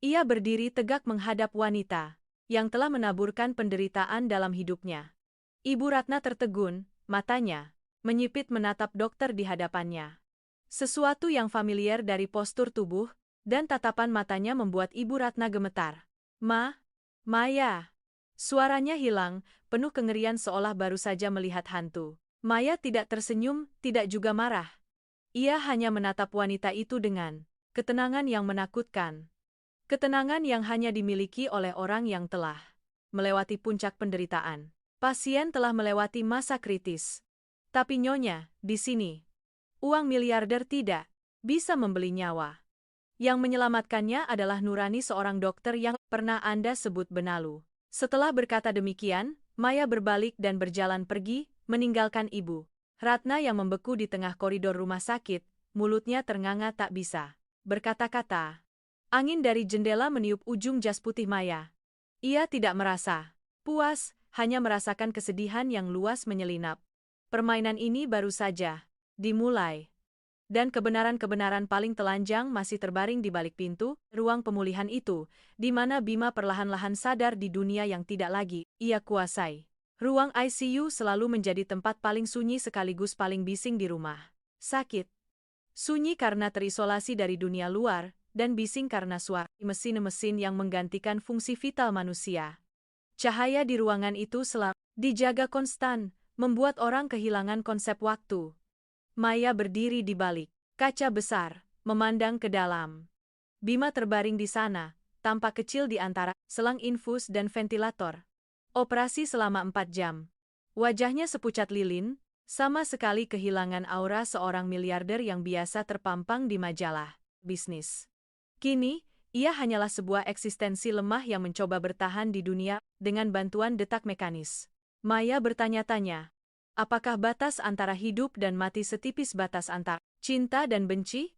Ia berdiri tegak menghadap wanita yang telah menaburkan penderitaan dalam hidupnya. Ibu Ratna tertegun, matanya menyipit menatap dokter di hadapannya. Sesuatu yang familiar dari postur tubuh dan tatapan matanya membuat Ibu Ratna gemetar. Maya. Suaranya hilang, penuh kengerian seolah baru saja melihat hantu. Maya tidak tersenyum, tidak juga marah. Ia hanya menatap wanita itu dengan ketenangan yang menakutkan. Ketenangan yang hanya dimiliki oleh orang yang telah melewati puncak penderitaan. Pasien telah melewati masa kritis. Tapi nyonya, di sini, uang miliarder tidak bisa membeli nyawa. Yang menyelamatkannya adalah nurani seorang dokter yang pernah Anda sebut benalu. Setelah berkata demikian, Maya berbalik dan berjalan pergi, meninggalkan Ibu Ratna yang membeku di tengah koridor rumah sakit, mulutnya ternganga tak bisa berkata-kata. Angin dari jendela meniup ujung jas putih Maya. Ia tidak merasa puas, hanya merasakan kesedihan yang luas menyelinap. Permainan ini baru saja dimulai. Dan kebenaran-kebenaran paling telanjang masih terbaring di balik pintu ruang pemulihan itu, di mana Bima perlahan-lahan sadar di dunia yang tidak lagi ia kuasai. Ruang ICU selalu menjadi tempat paling sunyi sekaligus paling bising di rumah sakit. Sunyi karena terisolasi dari dunia luar, dan bising karena suara mesin-mesin yang menggantikan fungsi vital manusia. Cahaya di ruangan itu selalu dijaga konstan, membuat orang kehilangan konsep waktu. Maya berdiri di balik kaca besar, memandang ke dalam. Bima terbaring di sana, tampak kecil di antara selang infus dan ventilator. Operasi selama 4 jam. Wajahnya sepucat lilin, sama sekali kehilangan aura seorang miliarder yang biasa terpampang di majalah bisnis. Kini, ia hanyalah sebuah eksistensi lemah yang mencoba bertahan di dunia dengan bantuan detak mekanis. Maya bertanya-tanya, apakah batas antara hidup dan mati setipis batas antara cinta dan benci?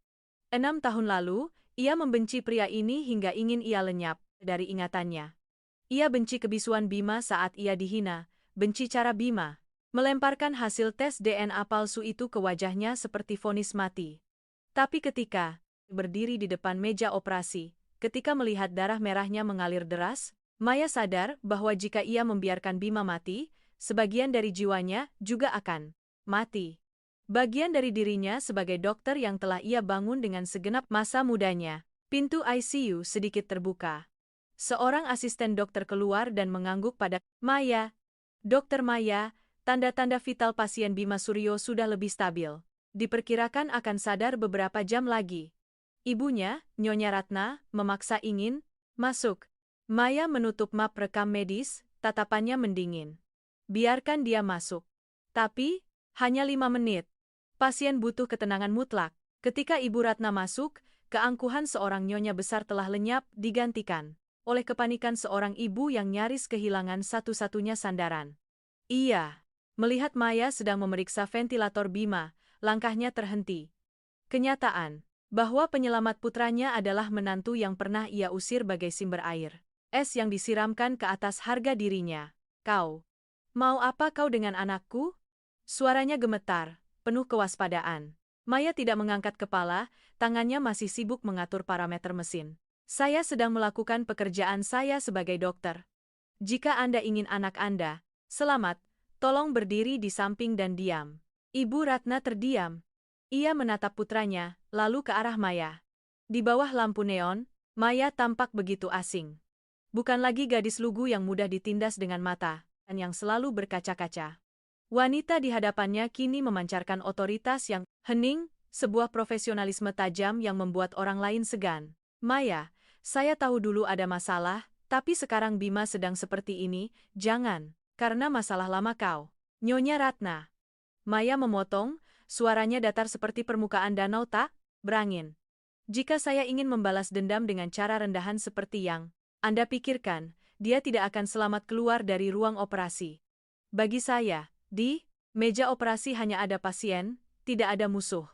6 tahun lalu, ia membenci pria ini hingga ingin ia lenyap dari ingatannya. Ia benci kebisuan Bima saat ia dihina, benci cara Bima melemparkan hasil tes DNA palsu itu ke wajahnya seperti vonis mati. Tapi ketika berdiri di depan meja operasi, ketika melihat darah merahnya mengalir deras, Maya sadar bahwa jika ia membiarkan Bima mati, sebagian dari jiwanya juga akan mati. Bagian dari dirinya sebagai dokter yang telah ia bangun dengan segenap masa mudanya. Pintu ICU sedikit terbuka. Seorang asisten dokter keluar dan mengangguk pada Maya. Dokter Maya, tanda-tanda vital pasien Bima Suryo sudah lebih stabil. Diperkirakan akan sadar beberapa jam lagi. Ibunya, Nyonya Ratna, memaksa ingin masuk. Maya menutup map rekam medis, tatapannya mendingin. Biarkan dia masuk. Tapi, hanya 5 menit. Pasien butuh ketenangan mutlak. Ketika Ibu Ratna masuk, keangkuhan seorang nyonya besar telah lenyap digantikan oleh kepanikan seorang ibu yang nyaris kehilangan satu-satunya sandaran. Iya. Melihat Maya sedang memeriksa ventilator Bima, langkahnya terhenti. Kenyataan bahwa penyelamat putranya adalah menantu yang pernah ia usir bagai sumber air es yang disiramkan ke atas harga dirinya. Kau mau apa kau dengan anakku? Suaranya gemetar, penuh kewaspadaan. Maya tidak mengangkat kepala, tangannya masih sibuk mengatur parameter mesin. Saya sedang melakukan pekerjaan saya sebagai dokter. Jika Anda ingin anak Anda selamat, tolong berdiri di samping dan diam. Ibu Ratna terdiam. Ia menatap putranya, lalu ke arah Maya. Di bawah lampu neon, Maya tampak begitu asing. Bukan lagi gadis lugu yang mudah ditindas dengan mata, dan yang selalu berkaca-kaca. Wanita di hadapannya kini memancarkan otoritas yang hening, sebuah profesionalisme tajam yang membuat orang lain segan. Maya, saya tahu dulu ada masalah, tapi sekarang Bima sedang seperti ini, jangan, karena masalah lama kau. Nyonya Ratna. Maya memotong, suaranya datar seperti permukaan danau tak berangin. Jika saya ingin membalas dendam dengan cara rendahan seperti yang Anda pikirkan, dia tidak akan selamat keluar dari ruang operasi. Bagi saya, di meja operasi hanya ada pasien, tidak ada musuh.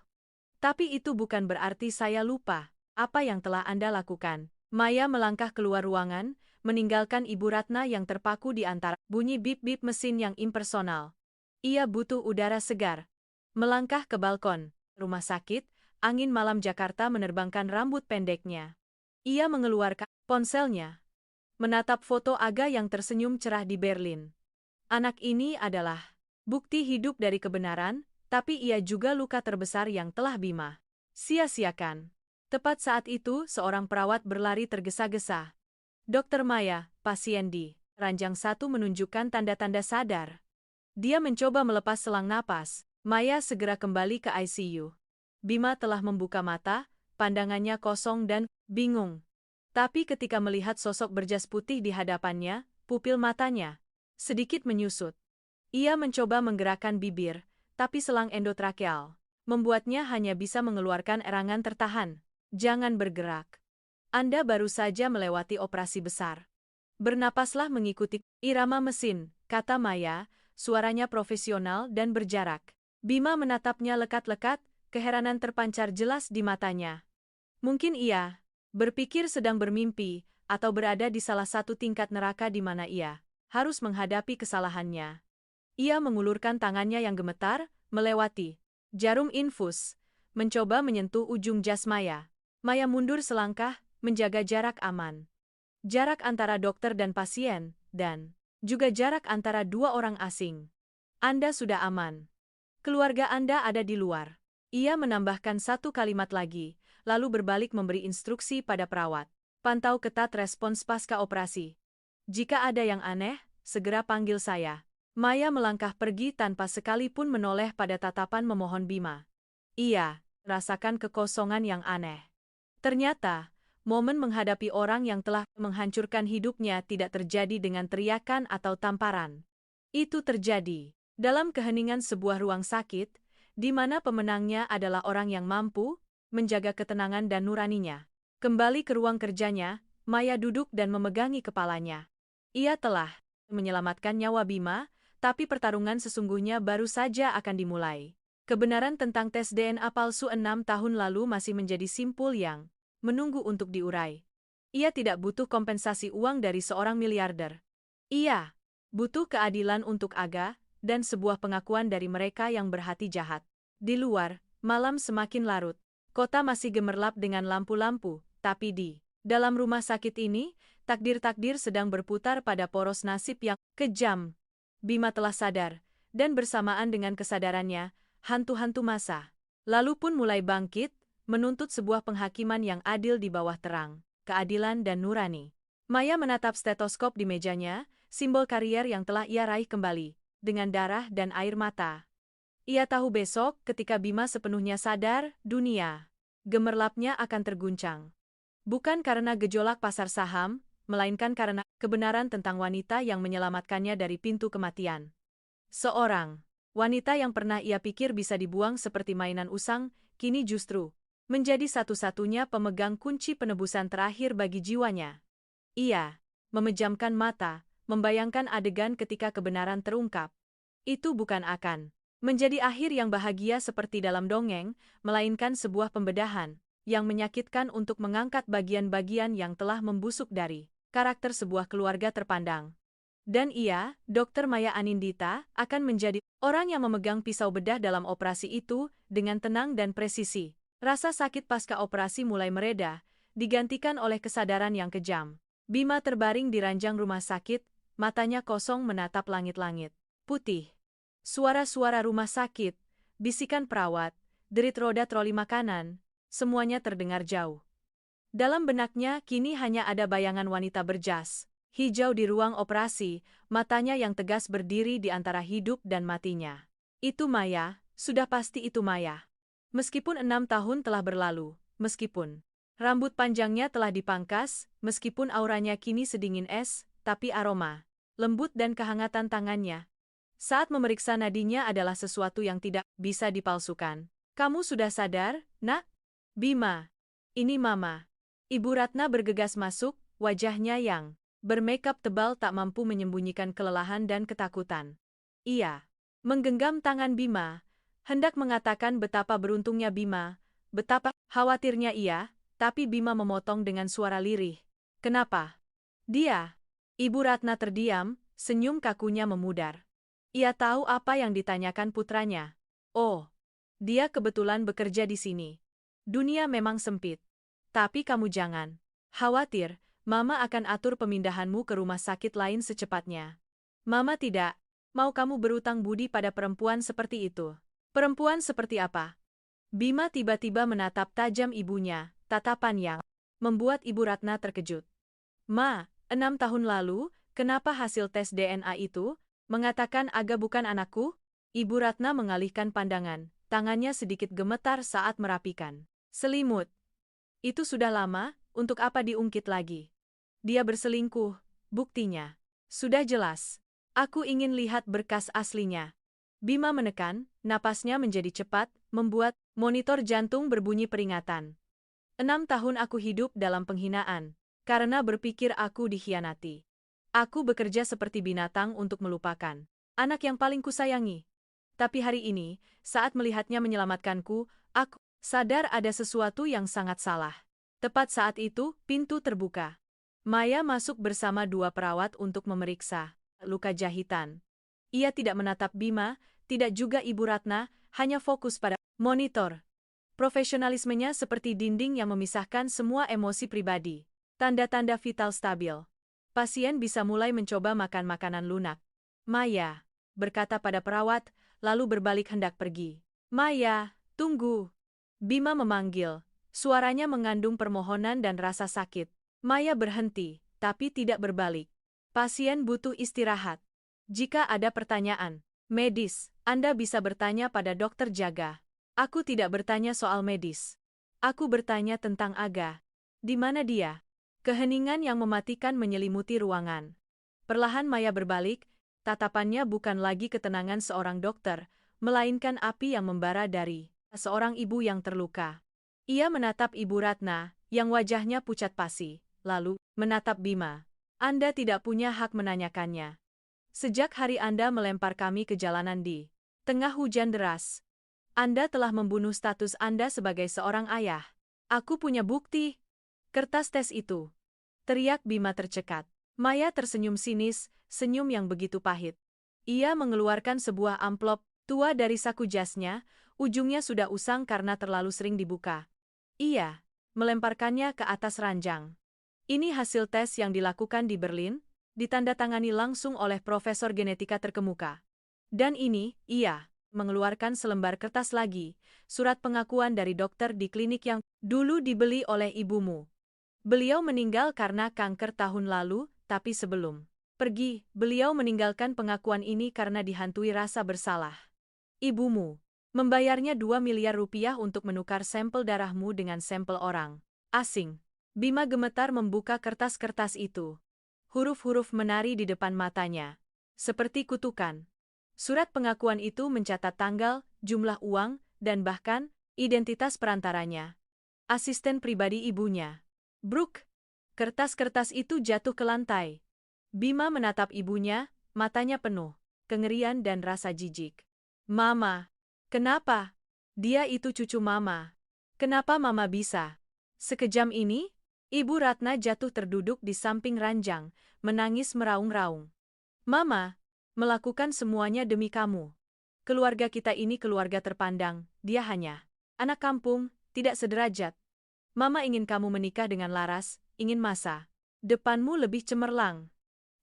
Tapi itu bukan berarti saya lupa apa yang telah Anda lakukan. Maya melangkah keluar ruangan, meninggalkan Ibu Ratna yang terpaku di antara bunyi bip-bip mesin yang impersonal. Ia butuh udara segar. Melangkah ke balkon rumah sakit, angin malam Jakarta menerbangkan rambut pendeknya. Ia mengeluarkan ponselnya, menatap foto Aga yang tersenyum cerah di Berlin. Anak ini adalah bukti hidup dari kebenaran, tapi ia juga luka terbesar yang telah Bima sia-siakan. Tepat saat itu, seorang perawat berlari tergesa-gesa. Dokter Maya, pasien di ranjang 1 menunjukkan tanda-tanda sadar. Dia mencoba melepas selang napas. Maya segera kembali ke ICU. Bima telah membuka mata, pandangannya kosong dan bingung. Tapi ketika melihat sosok berjas putih di hadapannya, pupil matanya sedikit menyusut. Ia mencoba menggerakkan bibir, tapi selang endotrakeal membuatnya hanya bisa mengeluarkan erangan tertahan. Jangan bergerak. Anda baru saja melewati operasi besar. Bernapaslah mengikuti irama mesin, kata Maya, suaranya profesional dan berjarak. Bima menatapnya lekat-lekat, keheranan terpancar jelas di matanya. Mungkin ia berpikir sedang bermimpi, atau berada di salah satu tingkat neraka di mana ia harus menghadapi kesalahannya. Ia mengulurkan tangannya yang gemetar, melewati jarum infus, mencoba menyentuh ujung jas Maya. Maya mundur selangkah, menjaga jarak aman. Jarak antara dokter dan pasien, dan juga jarak antara dua orang asing. Anda sudah aman. Keluarga Anda ada di luar. Ia menambahkan satu kalimat lagi, lalu berbalik memberi instruksi pada perawat. Pantau ketat respons pasca operasi. Jika ada yang aneh, segera panggil saya. Maya melangkah pergi tanpa sekalipun menoleh pada tatapan memohon Bima. Iya, rasakan kekosongan yang aneh. Ternyata, momen menghadapi orang yang telah menghancurkan hidupnya tidak terjadi dengan teriakan atau tamparan. Itu terjadi dalam keheningan sebuah ruang sakit, di mana pemenangnya adalah orang yang mampu menjaga ketenangan dan nuraninya. Kembali ke ruang kerjanya, Maya duduk dan memegangi kepalanya. Ia telah menyelamatkan nyawa Bima, tapi pertarungan sesungguhnya baru saja akan dimulai. Kebenaran tentang tes DNA palsu 6 tahun lalu masih menjadi simpul yang menunggu untuk diurai. Ia tidak butuh kompensasi uang dari seorang miliarder. Ia butuh keadilan untuk Aga, dan sebuah pengakuan dari mereka yang berhati jahat. Di luar, malam semakin larut. Kota masih gemerlap dengan lampu-lampu, tapi di dalam rumah sakit ini, takdir-takdir sedang berputar pada poros nasib yang kejam. Bima telah sadar, dan bersamaan dengan kesadarannya, hantu-hantu masa lalu pun mulai bangkit, menuntut sebuah penghakiman yang adil di bawah terang, keadilan dan nurani. Maya menatap stetoskop di mejanya, simbol karier yang telah ia raih kembali, dengan darah dan air mata. Ia tahu besok, ketika Bima sepenuhnya sadar, dunia gemerlapnya akan terguncang. Bukan karena gejolak pasar saham, melainkan karena kebenaran tentang wanita yang menyelamatkannya dari pintu kematian. Seorang wanita yang pernah ia pikir bisa dibuang seperti mainan usang, kini justru menjadi satu-satunya pemegang kunci penebusan terakhir bagi jiwanya. Ia memejamkan mata, membayangkan adegan ketika kebenaran terungkap. Itu bukan akan menjadi akhir yang bahagia seperti dalam dongeng, melainkan sebuah pembedahan yang menyakitkan untuk mengangkat bagian-bagian yang telah membusuk dari karakter sebuah keluarga terpandang. Dan ia, Dr. Maya Anindita, akan menjadi orang yang memegang pisau bedah dalam operasi itu dengan tenang dan presisi. Rasa sakit pasca operasi mulai mereda, digantikan oleh kesadaran yang kejam. Bima terbaring di ranjang rumah sakit, matanya kosong menatap langit-langit putih. Suara-suara rumah sakit, bisikan perawat, derit roda troli makanan, semuanya terdengar jauh. Dalam benaknya kini hanya ada bayangan wanita berjas hijau di ruang operasi, matanya yang tegas berdiri di antara hidup dan matinya. Itu Maya, sudah pasti itu Maya. Meskipun 6 tahun telah berlalu, meskipun rambut panjangnya telah dipangkas, meskipun auranya kini sedingin es, tapi aroma lembut dan kehangatan tangannya saat memeriksa nadinya adalah sesuatu yang tidak bisa dipalsukan. Kamu sudah sadar, nak? Bima. Ini Mama. Ibu Ratna bergegas masuk, wajahnya yang bermakeup tebal tak mampu menyembunyikan kelelahan dan ketakutan. Ia menggenggam tangan Bima, hendak mengatakan betapa beruntungnya Bima, betapa khawatirnya ia, tapi Bima memotong dengan suara lirih. Kenapa? Dia. Ibu Ratna terdiam, senyum kakunya memudar. Ia tahu apa yang ditanyakan putranya. Oh, dia kebetulan bekerja di sini. Dunia memang sempit. Tapi kamu jangan khawatir, Mama akan atur pemindahanmu ke rumah sakit lain secepatnya. Mama tidak mau kamu berutang budi pada perempuan seperti itu. Perempuan seperti apa? Bima tiba-tiba menatap tajam ibunya, tatapan yang membuat Ibu Ratna terkejut. Ma, 6 tahun lalu, kenapa hasil tes DNA itu mengatakan Aga bukan anakku? Ibu Ratna mengalihkan pandangan, tangannya sedikit gemetar saat merapikan selimut. Itu sudah lama, untuk apa diungkit lagi? Dia berselingkuh, buktinya sudah jelas. Aku ingin lihat berkas aslinya. Bima menekan, napasnya menjadi cepat, membuat monitor jantung berbunyi peringatan. 6 tahun aku hidup dalam penghinaan, karena berpikir aku dikhianati. Aku bekerja seperti binatang untuk melupakan anak yang paling kusayangi. Tapi hari ini, saat melihatnya menyelamatkanku, aku sadar ada sesuatu yang sangat salah. Tepat saat itu, pintu terbuka. Maya masuk bersama 2 perawat untuk memeriksa luka jahitan. Ia tidak menatap Bima, tidak juga Ibu Ratna, hanya fokus pada monitor. Profesionalismenya seperti dinding yang memisahkan semua emosi pribadi. Tanda-tanda vital stabil. Pasien bisa mulai mencoba makan makanan lunak. Maya, berkata pada perawat, lalu berbalik hendak pergi. Maya, tunggu. Bima memanggil. Suaranya mengandung permohonan dan rasa sakit. Maya berhenti, tapi tidak berbalik. Pasien butuh istirahat. Jika ada pertanyaan medis, Anda bisa bertanya pada dokter jaga. Aku tidak bertanya soal medis. Aku bertanya tentang Aga. Di mana dia? Keheningan yang mematikan menyelimuti ruangan. Perlahan Maya berbalik, tatapannya bukan lagi ketenangan seorang dokter, melainkan api yang membara dari seorang ibu yang terluka. Ia menatap Ibu Ratna, yang wajahnya pucat pasi, lalu menatap Bima. Anda tidak punya hak menanyakannya. Sejak hari Anda melempar kami ke jalanan di tengah hujan deras, Anda telah membunuh status Anda sebagai seorang ayah. Aku punya bukti. Kertas tes itu. Teriak Bima tercekat. Maya tersenyum sinis, senyum yang begitu pahit. Ia mengeluarkan sebuah amplop tua dari saku jasnya, ujungnya sudah usang karena terlalu sering dibuka. Ia melemparkannya ke atas ranjang. Ini hasil tes yang dilakukan di Berlin, ditandatangani langsung oleh profesor genetika terkemuka. Dan ini, ia mengeluarkan selembar kertas lagi, surat pengakuan dari dokter di klinik yang dulu dibeli oleh ibumu. Beliau meninggal karena kanker tahun lalu, tapi sebelum pergi, beliau meninggalkan pengakuan ini karena dihantui rasa bersalah. Ibumu membayarnya 2 miliar rupiah untuk menukar sampel darahmu dengan sampel orang asing. Bima gemetar membuka kertas-kertas itu. Huruf-huruf menari di depan matanya. Seperti kutukan. Surat pengakuan itu mencatat tanggal, jumlah uang, dan bahkan identitas perantaranya. Asisten pribadi ibunya. Bruk. Kertas-kertas itu jatuh ke lantai. Bima menatap ibunya, matanya penuh kengerian dan rasa jijik. Mama. Kenapa? Dia itu cucu Mama. Kenapa Mama bisa? Sekejam ini, Ibu Ratna jatuh terduduk di samping ranjang, menangis meraung-raung. Mama, melakukan semuanya demi kamu. Keluarga kita ini keluarga terpandang, dia hanya anak kampung, tidak sederajat. Mama ingin kamu menikah dengan Laras, ingin masa depanmu lebih cemerlang.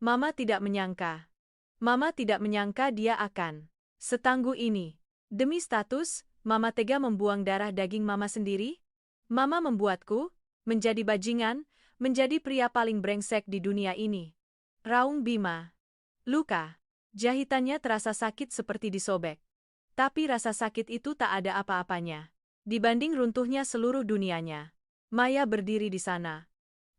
Mama tidak menyangka. Mama tidak menyangka dia akan setangguh ini. Demi status, Mama tega membuang darah daging Mama sendiri? Mama membuatku menjadi bajingan, menjadi pria paling brengsek di dunia ini. Raung Bima. Luka. Jahitannya terasa sakit seperti disobek. Tapi rasa sakit itu tak ada apa-apanya dibanding runtuhnya seluruh dunianya. Maya berdiri di sana,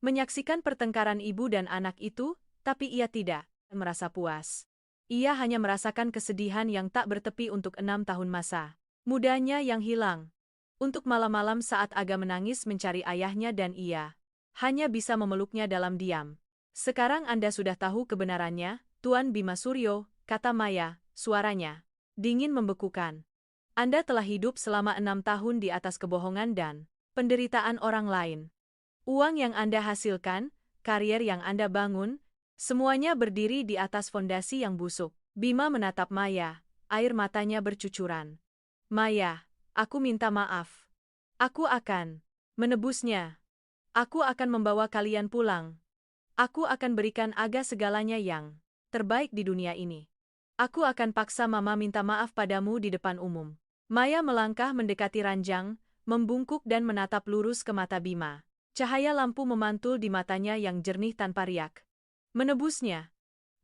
menyaksikan pertengkaran ibu dan anak itu, tapi ia tidak merasa puas. Ia hanya merasakan kesedihan yang tak bertepi untuk 6 tahun masa mudanya yang hilang. Untuk malam-malam saat Aga menangis mencari ayahnya dan ia hanya bisa memeluknya dalam diam. Sekarang Anda sudah tahu kebenarannya, Tuan Bima Suryo, kata Maya, suaranya dingin membekukan. Anda telah hidup selama 6 tahun di atas kebohongan dan penderitaan orang lain. Uang yang Anda hasilkan, karier yang Anda bangun, semuanya berdiri di atas fondasi yang busuk. Bima menatap Maya, air matanya bercucuran. Maya, aku minta maaf. Aku akan menebusnya. Aku akan membawa kalian pulang. Aku akan berikan Aga segalanya yang terbaik di dunia ini. Aku akan paksa Mama minta maaf padamu di depan umum. Maya melangkah mendekati ranjang, membungkuk dan menatap lurus ke mata Bima. Cahaya lampu memantul di matanya yang jernih tanpa riak. Menebusnya?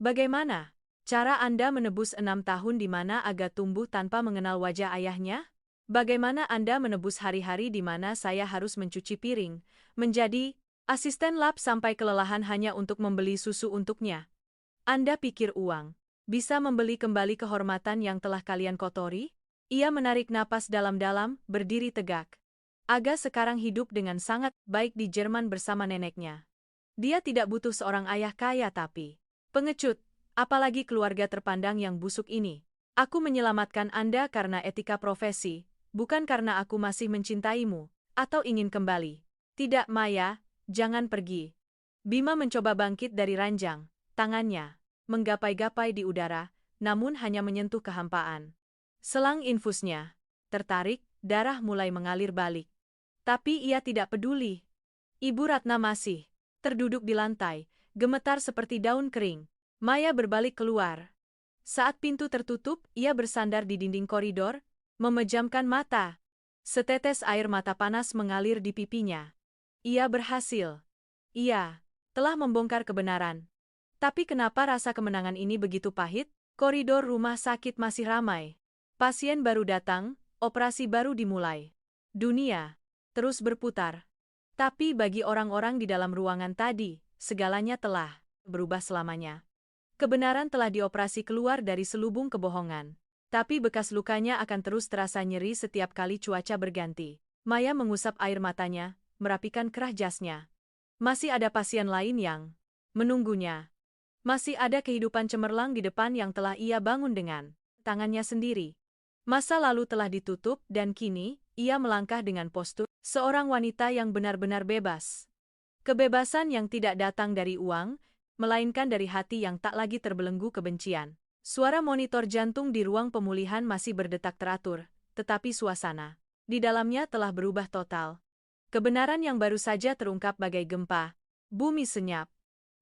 Bagaimana? Cara Anda menebus 6 tahun di mana Aga tumbuh tanpa mengenal wajah ayahnya? Bagaimana Anda menebus hari-hari di mana saya harus mencuci piring, menjadi asisten lab sampai kelelahan hanya untuk membeli susu untuknya? Anda pikir uang bisa membeli kembali kehormatan yang telah kalian kotori? Ia menarik napas dalam-dalam, berdiri tegak. Aga sekarang hidup dengan sangat baik di Jerman bersama neneknya. Dia tidak butuh seorang ayah kaya tapi pengecut, apalagi keluarga terpandang yang busuk ini. Aku menyelamatkan Anda karena etika profesi, bukan karena aku masih mencintaimu, atau ingin kembali. Tidak Maya, jangan pergi. Bima mencoba bangkit dari ranjang, tangannya menggapai-gapai di udara, namun hanya menyentuh kehampaan. Selang infusnya tertarik, darah mulai mengalir balik. Tapi ia tidak peduli. Ibu Ratna masih terduduk di lantai, gemetar seperti daun kering. Maya berbalik keluar. Saat pintu tertutup, ia bersandar di dinding koridor, memejamkan mata. Setetes air mata panas mengalir di pipinya. Ia berhasil. Ia telah membongkar kebenaran. Tapi kenapa rasa kemenangan ini begitu pahit? Koridor rumah sakit masih ramai. Pasien baru datang, Operasi baru dimulai. Dunia terus berputar. Tapi bagi orang-orang di dalam ruangan tadi, segalanya telah berubah selamanya. Kebenaran telah dioperasi keluar dari selubung kebohongan. Tapi bekas lukanya akan terus terasa nyeri setiap kali cuaca berganti. Maya mengusap air matanya, merapikan kerah jasnya. Masih ada pasien lain yang menunggunya. Masih ada kehidupan cemerlang di depan yang telah ia bangun dengan tangannya sendiri. Masa lalu telah ditutup dan kini, ia melangkah dengan postur seorang wanita yang benar-benar bebas. Kebebasan yang tidak datang dari uang, melainkan dari hati yang tak lagi terbelenggu kebencian. Suara monitor jantung di ruang pemulihan masih berdetak teratur, tetapi suasana di dalamnya telah berubah total. Kebenaran yang baru saja terungkap bagai gempa, bumi senyap.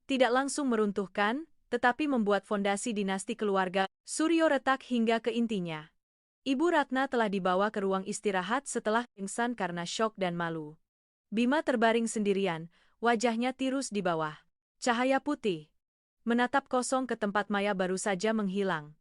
Tidak langsung meruntuhkan, tetapi membuat fondasi dinasti keluarga Suryo retak hingga ke intinya. Ibu Ratna telah dibawa ke ruang istirahat setelah pingsan karena syok dan malu. Bima terbaring sendirian, wajahnya tirus di bawah cahaya putih. Menatap kosong ke tempat Maya baru saja menghilang.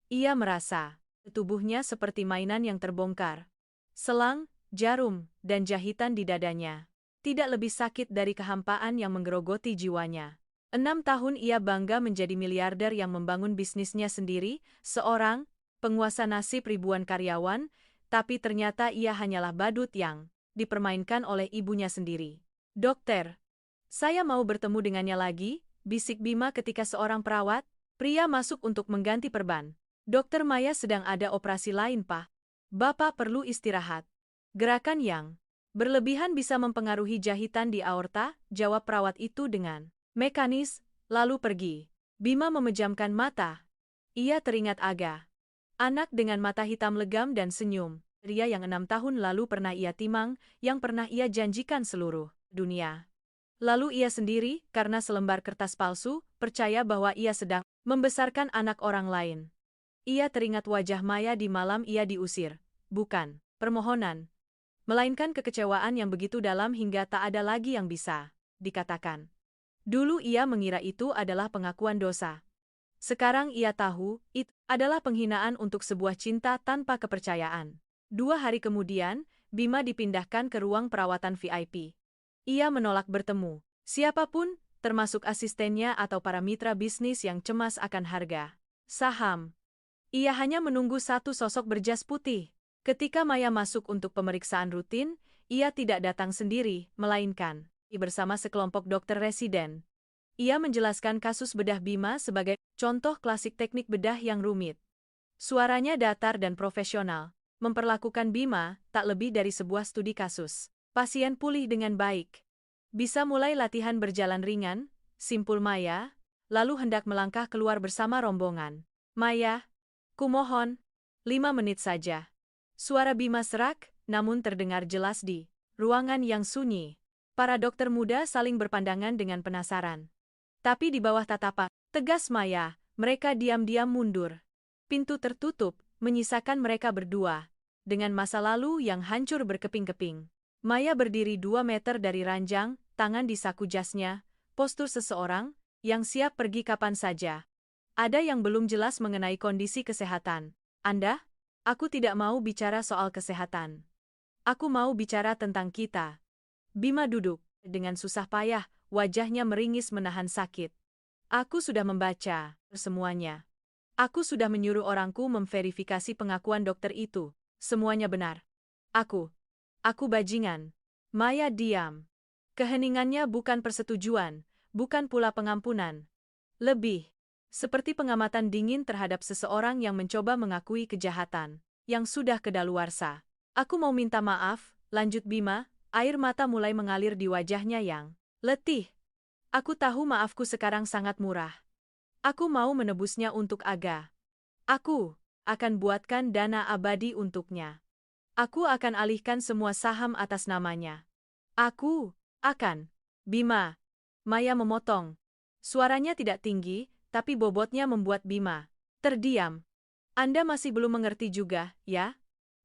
Ia merasa tubuhnya seperti mainan yang terbongkar. Selang, jarum, dan jahitan di dadanya. Tidak lebih sakit dari kehampaan yang menggerogoti jiwanya. 6 tahun ia bangga menjadi miliarder yang membangun bisnisnya sendiri, seorang penguasa nasib ribuan karyawan, tapi ternyata ia hanyalah badut yang dipermainkan oleh ibunya sendiri. Dokter, saya mau bertemu dengannya lagi, bisik Bima ketika seorang perawat, pria masuk untuk mengganti perban. Dokter Maya sedang ada operasi lain, Pak. Bapak perlu istirahat. Gerakan yang berlebihan bisa mempengaruhi jahitan di aorta, jawab perawat itu dengan mekanis, lalu pergi. Bima memejamkan mata. Ia teringat Aga. Anak dengan mata hitam legam dan senyum. Pria yang 6 tahun lalu pernah ia timang, yang pernah ia janjikan seluruh dunia. Lalu ia sendiri, karena selembar kertas palsu, percaya bahwa ia sedang membesarkan anak orang lain. Ia teringat wajah Maya di malam ia diusir. Bukan permohonan, melainkan kekecewaan yang begitu dalam hingga tak ada lagi yang bisa dikatakan. Dulu ia mengira itu adalah pengakuan dosa. Sekarang ia tahu, itu adalah penghinaan untuk sebuah cinta tanpa kepercayaan. 2 hari kemudian, Bima dipindahkan ke ruang perawatan VIP. Ia menolak bertemu siapapun, termasuk asistennya atau para mitra bisnis yang cemas akan harga saham. Ia hanya menunggu satu sosok berjas putih. Ketika Maya masuk untuk pemeriksaan rutin, ia tidak datang sendiri, melainkan bersama sekelompok dokter residen. Ia menjelaskan kasus bedah Bima sebagai contoh klasik teknik bedah yang rumit. Suaranya datar dan profesional, memperlakukan Bima tak lebih dari sebuah studi kasus. Pasien pulih dengan baik. Bisa mulai latihan berjalan ringan, simpul Maya, lalu hendak melangkah keluar bersama rombongan. Maya, kumohon, 5 menit saja. Suara Bima serak, namun terdengar jelas di ruangan yang sunyi. Para dokter muda saling berpandangan dengan penasaran. Tapi di bawah tatapan tegas Maya, mereka diam-diam mundur. Pintu tertutup, menyisakan mereka berdua, dengan masa lalu yang hancur berkeping-keping. Maya berdiri 2 meter dari ranjang, tangan di saku jasnya, postur seseorang yang siap pergi kapan saja. Ada yang belum jelas mengenai kondisi kesehatan. Anda? Aku tidak mau bicara soal kesehatan. Aku mau bicara tentang kita. Bima duduk, dengan susah payah, wajahnya meringis menahan sakit. Aku sudah membaca semuanya. Aku sudah menyuruh orangku memverifikasi pengakuan dokter itu. Semuanya benar. Aku bajingan. Maya diam. Keheningannya bukan persetujuan, bukan pula pengampunan. Lebih seperti pengamatan dingin terhadap seseorang yang mencoba mengakui kejahatan yang sudah kedaluarsa. Aku mau minta maaf, lanjut Bima, air mata mulai mengalir di wajahnya yang letih. Aku tahu maafku sekarang sangat murah. Aku mau menebusnya untuk Aga. Aku akan buatkan dana abadi untuknya. Aku akan alihkan semua saham atas namanya. Aku akan. Bima. Maya memotong. Suaranya tidak tinggi, tapi bobotnya membuat Bima terdiam. Anda masih belum mengerti juga, ya?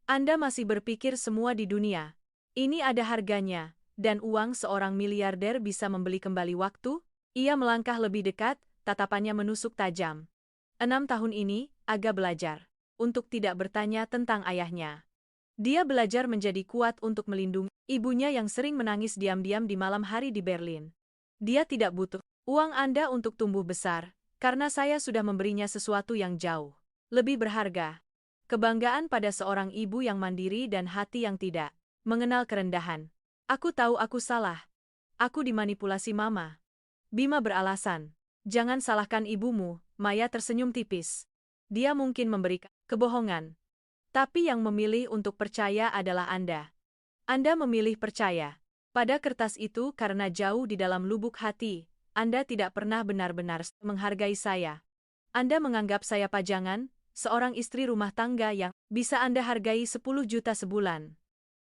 Anda masih berpikir semua di dunia ini ada harganya, dan uang seorang miliarder bisa membeli kembali waktu? Ia melangkah lebih dekat, tatapannya menusuk tajam. 6 tahun ini, Aga belajar untuk tidak bertanya tentang ayahnya. Dia belajar menjadi kuat untuk melindungi ibunya yang sering menangis diam-diam di malam hari di Berlin. Dia tidak butuh uang Anda untuk tumbuh besar, karena saya sudah memberinya sesuatu yang jauh lebih berharga. Kebanggaan pada seorang ibu yang mandiri dan hati yang tidak mengenal kerendahan. Aku tahu aku salah. Aku dimanipulasi Mama. Bima beralasan. Jangan salahkan ibumu, Maya tersenyum tipis. Dia mungkin memberikan kebohongan. Tapi yang memilih untuk percaya adalah Anda. Anda memilih percaya pada kertas itu karena jauh di dalam lubuk hati, Anda tidak pernah benar-benar menghargai saya. Anda menganggap saya pajangan, seorang istri rumah tangga yang bisa Anda hargai 10 juta sebulan.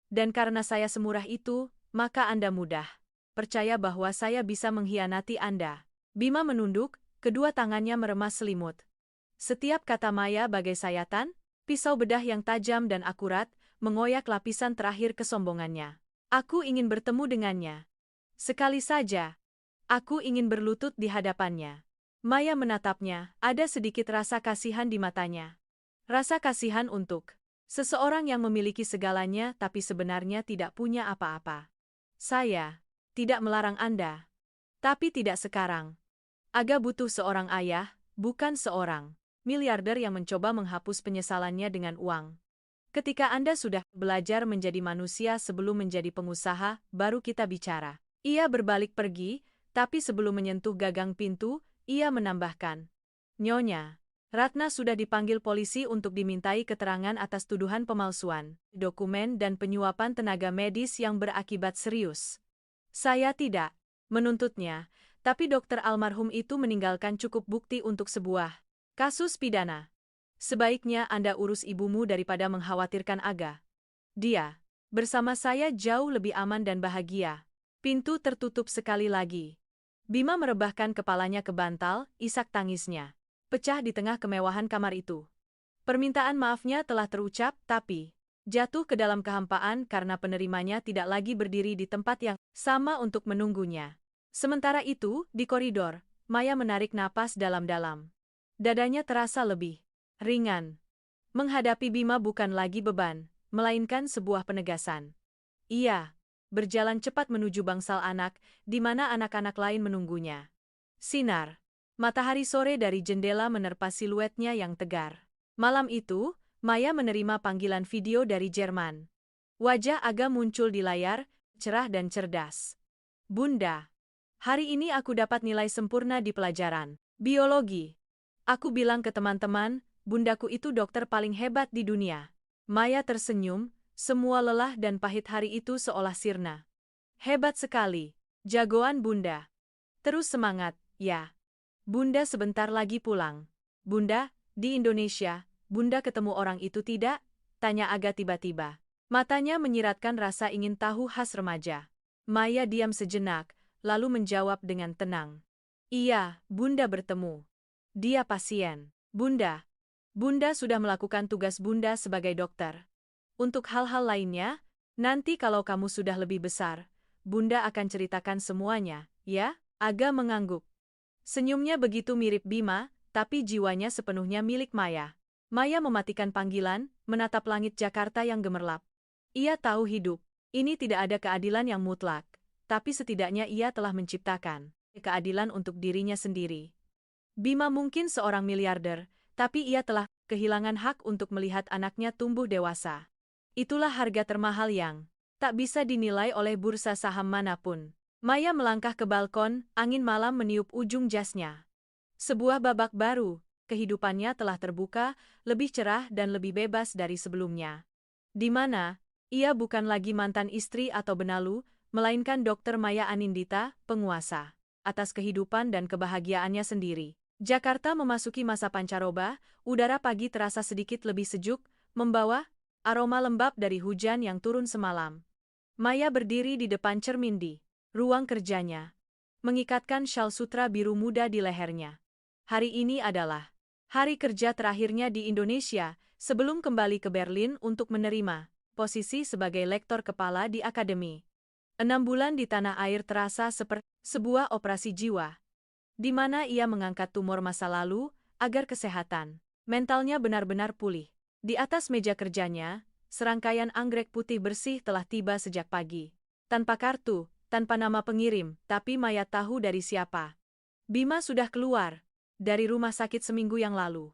Dan karena saya semurah itu, maka Anda mudah percaya bahwa saya bisa mengkhianati Anda. Bima menunduk, kedua tangannya meremas selimut. Setiap kata Maya bagai sayatan, pisau bedah yang tajam dan akurat, mengoyak lapisan terakhir kesombongannya. Aku ingin bertemu dengannya. Sekali saja. Aku ingin berlutut di hadapannya. Maya menatapnya, ada sedikit rasa kasihan di matanya. Rasa kasihan untuk seseorang yang memiliki segalanya tapi sebenarnya tidak punya apa-apa. Saya tidak melarang Anda. Tapi tidak sekarang. Aga butuh seorang ayah, bukan seorang miliarder yang mencoba menghapus penyesalannya dengan uang. Ketika Anda sudah belajar menjadi manusia sebelum menjadi pengusaha, baru kita bicara. Ia berbalik pergi, tapi sebelum menyentuh gagang pintu, ia menambahkan. Nyonya, Ratna sudah dipanggil polisi untuk dimintai keterangan atas tuduhan pemalsuan dokumen dan penyuapan tenaga medis yang berakibat serius. Saya tidak menuntutnya, tapi dokter almarhum itu meninggalkan cukup bukti untuk sebuah kasus pidana. Sebaiknya Anda urus ibumu daripada mengkhawatirkan Aga. Dia, bersama saya jauh lebih aman dan bahagia. Pintu tertutup sekali lagi. Bima merebahkan kepalanya ke bantal, isak tangisnya pecah di tengah kemewahan kamar itu. Permintaan maafnya telah terucap, tapi jatuh ke dalam kehampaan karena penerimanya tidak lagi berdiri di tempat yang sama untuk menunggunya. Sementara itu, di koridor, Maya menarik napas dalam-dalam. Dadanya terasa lebih ringan. Menghadapi Bima bukan lagi beban, melainkan sebuah penegasan. Ia berjalan cepat menuju bangsal anak, di mana anak-anak lain menunggunya. Sinar matahari sore dari jendela menerpa siluetnya yang tegar. Malam itu, Maya menerima panggilan video dari Jerman. Wajah Aga muncul di layar, cerah dan cerdas. Bunda, hari ini aku dapat nilai sempurna di pelajaran biologi. Aku bilang ke teman-teman, bundaku itu dokter paling hebat di dunia. Maya tersenyum, semua lelah dan pahit hari itu seolah sirna. Hebat sekali, jagoan Bunda. Terus semangat, ya. Bunda sebentar lagi pulang. Bunda, di Indonesia, Bunda ketemu orang itu tidak? Tanya Aga tiba-tiba. Matanya menyiratkan rasa ingin tahu khas remaja. Maya diam sejenak, lalu menjawab dengan tenang. Iya, Bunda bertemu. Dia pasien. Bunda. Bunda sudah melakukan tugas Bunda sebagai dokter. Untuk hal-hal lainnya, nanti kalau kamu sudah lebih besar, Bunda akan ceritakan semuanya, ya? Aga mengangguk. Senyumnya begitu mirip Bima, tapi jiwanya sepenuhnya milik Maya. Maya mematikan panggilan, menatap langit Jakarta yang gemerlap. Ia tahu hidup ini tidak ada keadilan yang mutlak, tapi setidaknya ia telah menciptakan keadilan untuk dirinya sendiri. Bima mungkin seorang miliarder, tapi ia telah kehilangan hak untuk melihat anaknya tumbuh dewasa. Itulah harga termahal yang tak bisa dinilai oleh bursa saham manapun. Maya melangkah ke balkon, angin malam meniup ujung jasnya. Sebuah babak baru, kehidupannya telah terbuka, lebih cerah dan lebih bebas dari sebelumnya. Di mana, ia bukan lagi mantan istri atau benalu, melainkan Dr. Maya Anindita, penguasa atas kehidupan dan kebahagiaannya sendiri. Jakarta memasuki masa pancaroba, udara pagi terasa sedikit lebih sejuk, membawa aroma lembab dari hujan yang turun semalam. Maya berdiri di depan cermin di ruang kerjanya, mengikatkan syal sutra biru muda di lehernya. Hari ini adalah hari kerja terakhirnya di Indonesia, sebelum kembali ke Berlin untuk menerima posisi sebagai lektor kepala di akademi. 6 bulan di tanah air terasa seperti sebuah operasi jiwa, di mana ia mengangkat tumor masa lalu, agar kesehatan mentalnya benar-benar pulih. Di atas meja kerjanya, serangkaian anggrek putih bersih telah tiba sejak pagi. Tanpa kartu, tanpa nama pengirim, tapi Maya tahu dari siapa. Bima sudah keluar dari rumah sakit seminggu yang lalu.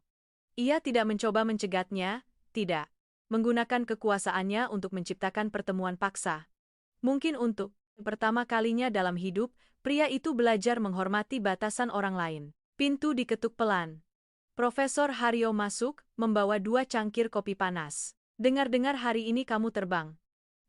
Ia tidak mencoba mencegatnya, tidak. Menggunakan kekuasaannya untuk menciptakan pertemuan paksa. Mungkin untuk pertama kalinya dalam hidup, pria itu belajar menghormati batasan orang lain. Pintu diketuk pelan. Profesor Haryo masuk, membawa 2 cangkir kopi panas. Dengar-dengar hari ini kamu terbang.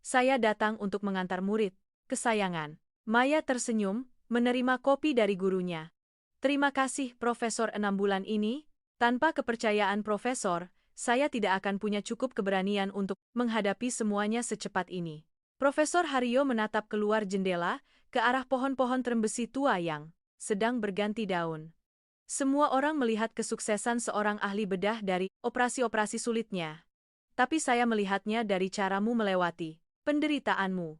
Saya datang untuk mengantar murid kesayangan. Maya tersenyum, menerima kopi dari gurunya. Terima kasih, Profesor. 6 bulan ini, tanpa kepercayaan Profesor, saya tidak akan punya cukup keberanian untuk menghadapi semuanya secepat ini. Profesor Haryo menatap keluar jendela, ke arah pohon-pohon trembesi tua yang sedang berganti daun. Semua orang melihat kesuksesan seorang ahli bedah dari operasi-operasi sulitnya. Tapi saya melihatnya dari caramu melewati penderitaanmu.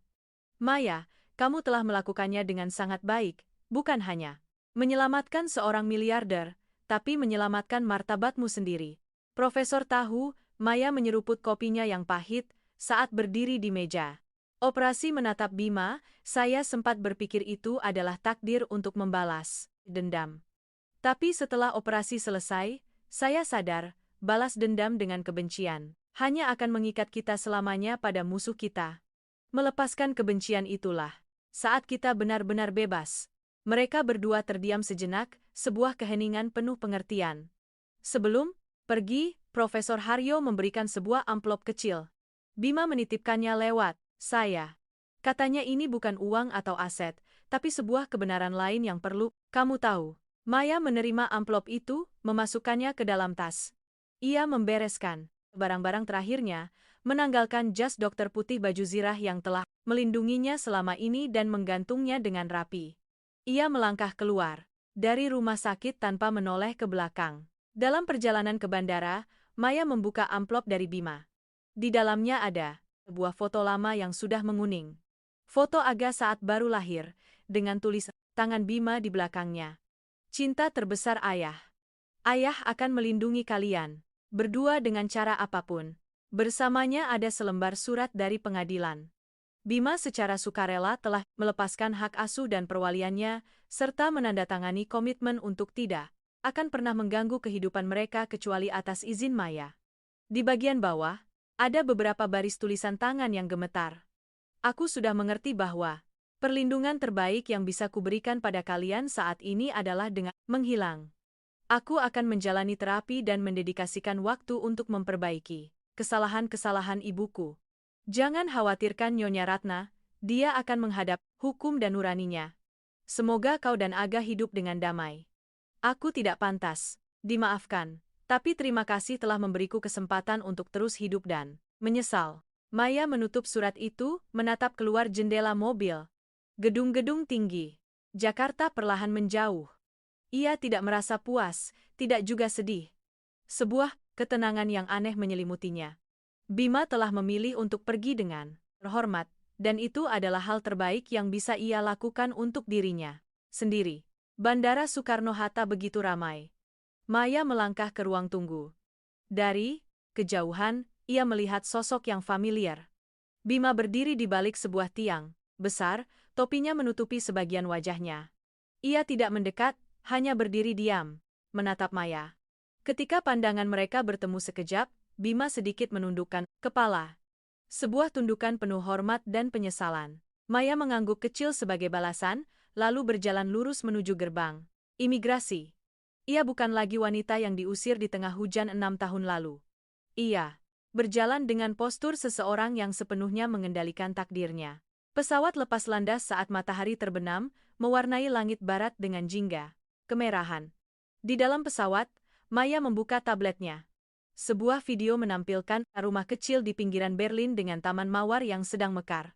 Maya, kamu telah melakukannya dengan sangat baik, bukan hanya menyelamatkan seorang miliarder, tapi menyelamatkan martabatmu sendiri. Profesor tahu, Maya menyeruput kopinya yang pahit saat berdiri di meja. Operasi menatap Bima, saya sempat berpikir itu adalah takdir untuk membalas dendam. Tapi setelah operasi selesai, saya sadar, balas dendam dengan kebencian hanya akan mengikat kita selamanya pada musuh kita. Melepaskan kebencian itulah saat kita benar-benar bebas. Mereka berdua terdiam sejenak, sebuah keheningan penuh pengertian. Sebelum pergi, Profesor Haryo memberikan sebuah amplop kecil. Bima menitipkannya lewat saya. Katanya ini bukan uang atau aset, tapi sebuah kebenaran lain yang perlu kamu tahu. Maya menerima amplop itu, memasukkannya ke dalam tas. Ia membereskan barang-barang terakhirnya, menanggalkan jas dokter putih baju zirah yang telah melindunginya selama ini dan menggantungnya dengan rapi. Ia melangkah keluar dari rumah sakit tanpa menoleh ke belakang. Dalam perjalanan ke bandara, Maya membuka amplop dari Bima. Di dalamnya ada sebuah foto lama yang sudah menguning. Foto Aga saat baru lahir, dengan tulis tangan Bima di belakangnya. Cinta terbesar ayah. Ayah akan melindungi kalian berdua dengan cara apapun. Bersamanya ada selembar surat dari pengadilan. Bima secara sukarela telah melepaskan hak asuh dan perwaliannya, serta menandatangani komitmen untuk tidak akan pernah mengganggu kehidupan mereka kecuali atas izin Maya. Di bagian bawah, ada beberapa baris tulisan tangan yang gemetar. Aku sudah mengerti bahwa perlindungan terbaik yang bisa kuberikan pada kalian saat ini adalah dengan menghilang. Aku akan menjalani terapi dan mendedikasikan waktu untuk memperbaiki kesalahan-kesalahan ibuku. Jangan khawatirkan Nyonya Ratna, dia akan menghadap hukum dan nuraninya. Semoga kau dan Aga hidup dengan damai. Aku tidak pantas dimaafkan, tapi terima kasih telah memberiku kesempatan untuk terus hidup dan menyesal. Maya menutup surat itu, menatap keluar jendela mobil. Gedung-gedung tinggi. Jakarta perlahan menjauh. Ia tidak merasa puas, tidak juga sedih. Sebuah ketenangan yang aneh menyelimutinya. Bima telah memilih untuk pergi dengan terhormat, dan itu adalah hal terbaik yang bisa ia lakukan untuk dirinya sendiri. Bandara Soekarno-Hatta begitu ramai. Maya melangkah ke ruang tunggu. Dari kejauhan, ia melihat sosok yang familiar. Bima berdiri di balik sebuah tiang besar, topinya menutupi sebagian wajahnya. Ia tidak mendekat, hanya berdiri diam, menatap Maya. Ketika pandangan mereka bertemu sekejap, Bima sedikit menundukkan kepala. Sebuah tundukan penuh hormat dan penyesalan. Maya mengangguk kecil sebagai balasan, lalu berjalan lurus menuju gerbang imigrasi. Ia bukan lagi wanita yang diusir di tengah hujan 6 tahun lalu. Ia berjalan dengan postur seseorang yang sepenuhnya mengendalikan takdirnya. Pesawat lepas landas saat matahari terbenam, mewarnai langit barat dengan jingga kemerahan. Di dalam pesawat, Maya membuka tabletnya. Sebuah video menampilkan rumah kecil di pinggiran Berlin dengan taman mawar yang sedang mekar.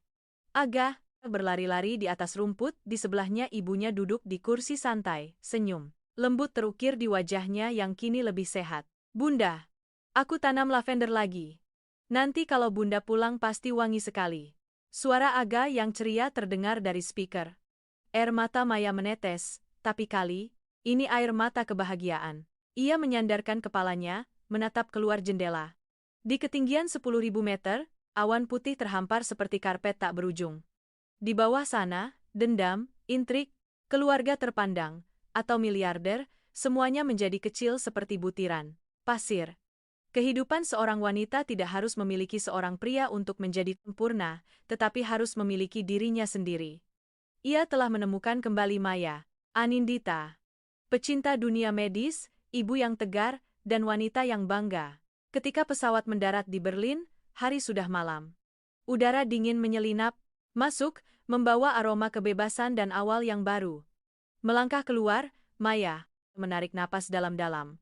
Aga berlari-lari di atas rumput, di sebelahnya ibunya duduk di kursi santai, senyum lembut terukir di wajahnya yang kini lebih sehat. Bunda, aku tanam lavender lagi. Nanti kalau Bunda pulang pasti wangi sekali. Suara Aga yang ceria terdengar dari speaker. Air mata Maya menetes, tapi kali ini air mata kebahagiaan. Ia menyandarkan kepalanya, menatap keluar jendela. Di ketinggian 10.000 meter, awan putih terhampar seperti karpet tak berujung. Di bawah sana, dendam, intrik, keluarga terpandang, atau miliarder, semuanya menjadi kecil seperti butiran pasir. Kehidupan seorang wanita tidak harus memiliki seorang pria untuk menjadi sempurna, tetapi harus memiliki dirinya sendiri. Ia telah menemukan kembali Maya, Anindita, pecinta dunia medis, ibu yang tegar, dan wanita yang bangga. Ketika pesawat mendarat di Berlin, hari sudah malam. Udara dingin menyelinap, masuk, membawa aroma kebebasan dan awal yang baru. Melangkah keluar, Maya menarik napas dalam-dalam.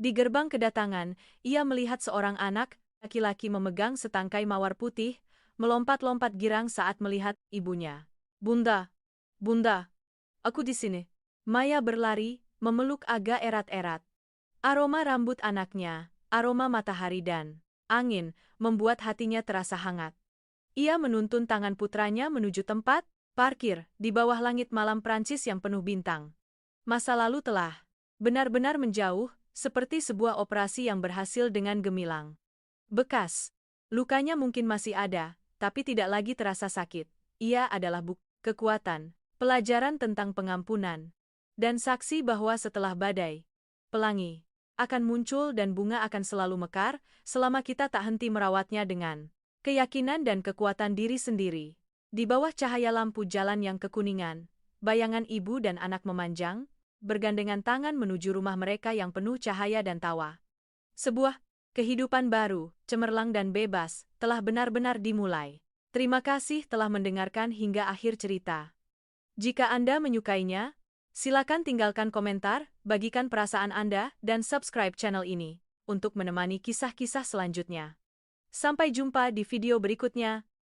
Di gerbang kedatangan, ia melihat seorang anak, laki-laki memegang setangkai mawar putih, melompat-lompat girang saat melihat ibunya. Bunda, Bunda, aku di sini. Maya berlari, memeluk agak erat-erat. Aroma rambut anaknya, aroma matahari dan angin, membuat hatinya terasa hangat. Ia menuntun tangan putranya menuju tempat parkir di bawah langit malam Prancis yang penuh bintang. Masa lalu telah benar-benar menjauh, seperti sebuah operasi yang berhasil dengan gemilang. Bekas lukanya mungkin masih ada, tapi tidak lagi terasa sakit. Ia adalah bukti kekuatan, pelajaran tentang pengampunan, dan saksi bahwa setelah badai, pelangi akan muncul dan bunga akan selalu mekar, selama kita tak henti merawatnya dengan keyakinan dan kekuatan diri sendiri. Di bawah cahaya lampu jalan yang kekuningan, bayangan ibu dan anak memanjang, bergandengan tangan menuju rumah mereka yang penuh cahaya dan tawa. Sebuah kehidupan baru, cemerlang dan bebas, telah benar-benar dimulai. Terima kasih telah mendengarkan hingga akhir cerita. Jika Anda menyukainya, silakan tinggalkan komentar, bagikan perasaan Anda, dan subscribe channel ini untuk menemani kisah-kisah selanjutnya. Sampai jumpa di video berikutnya.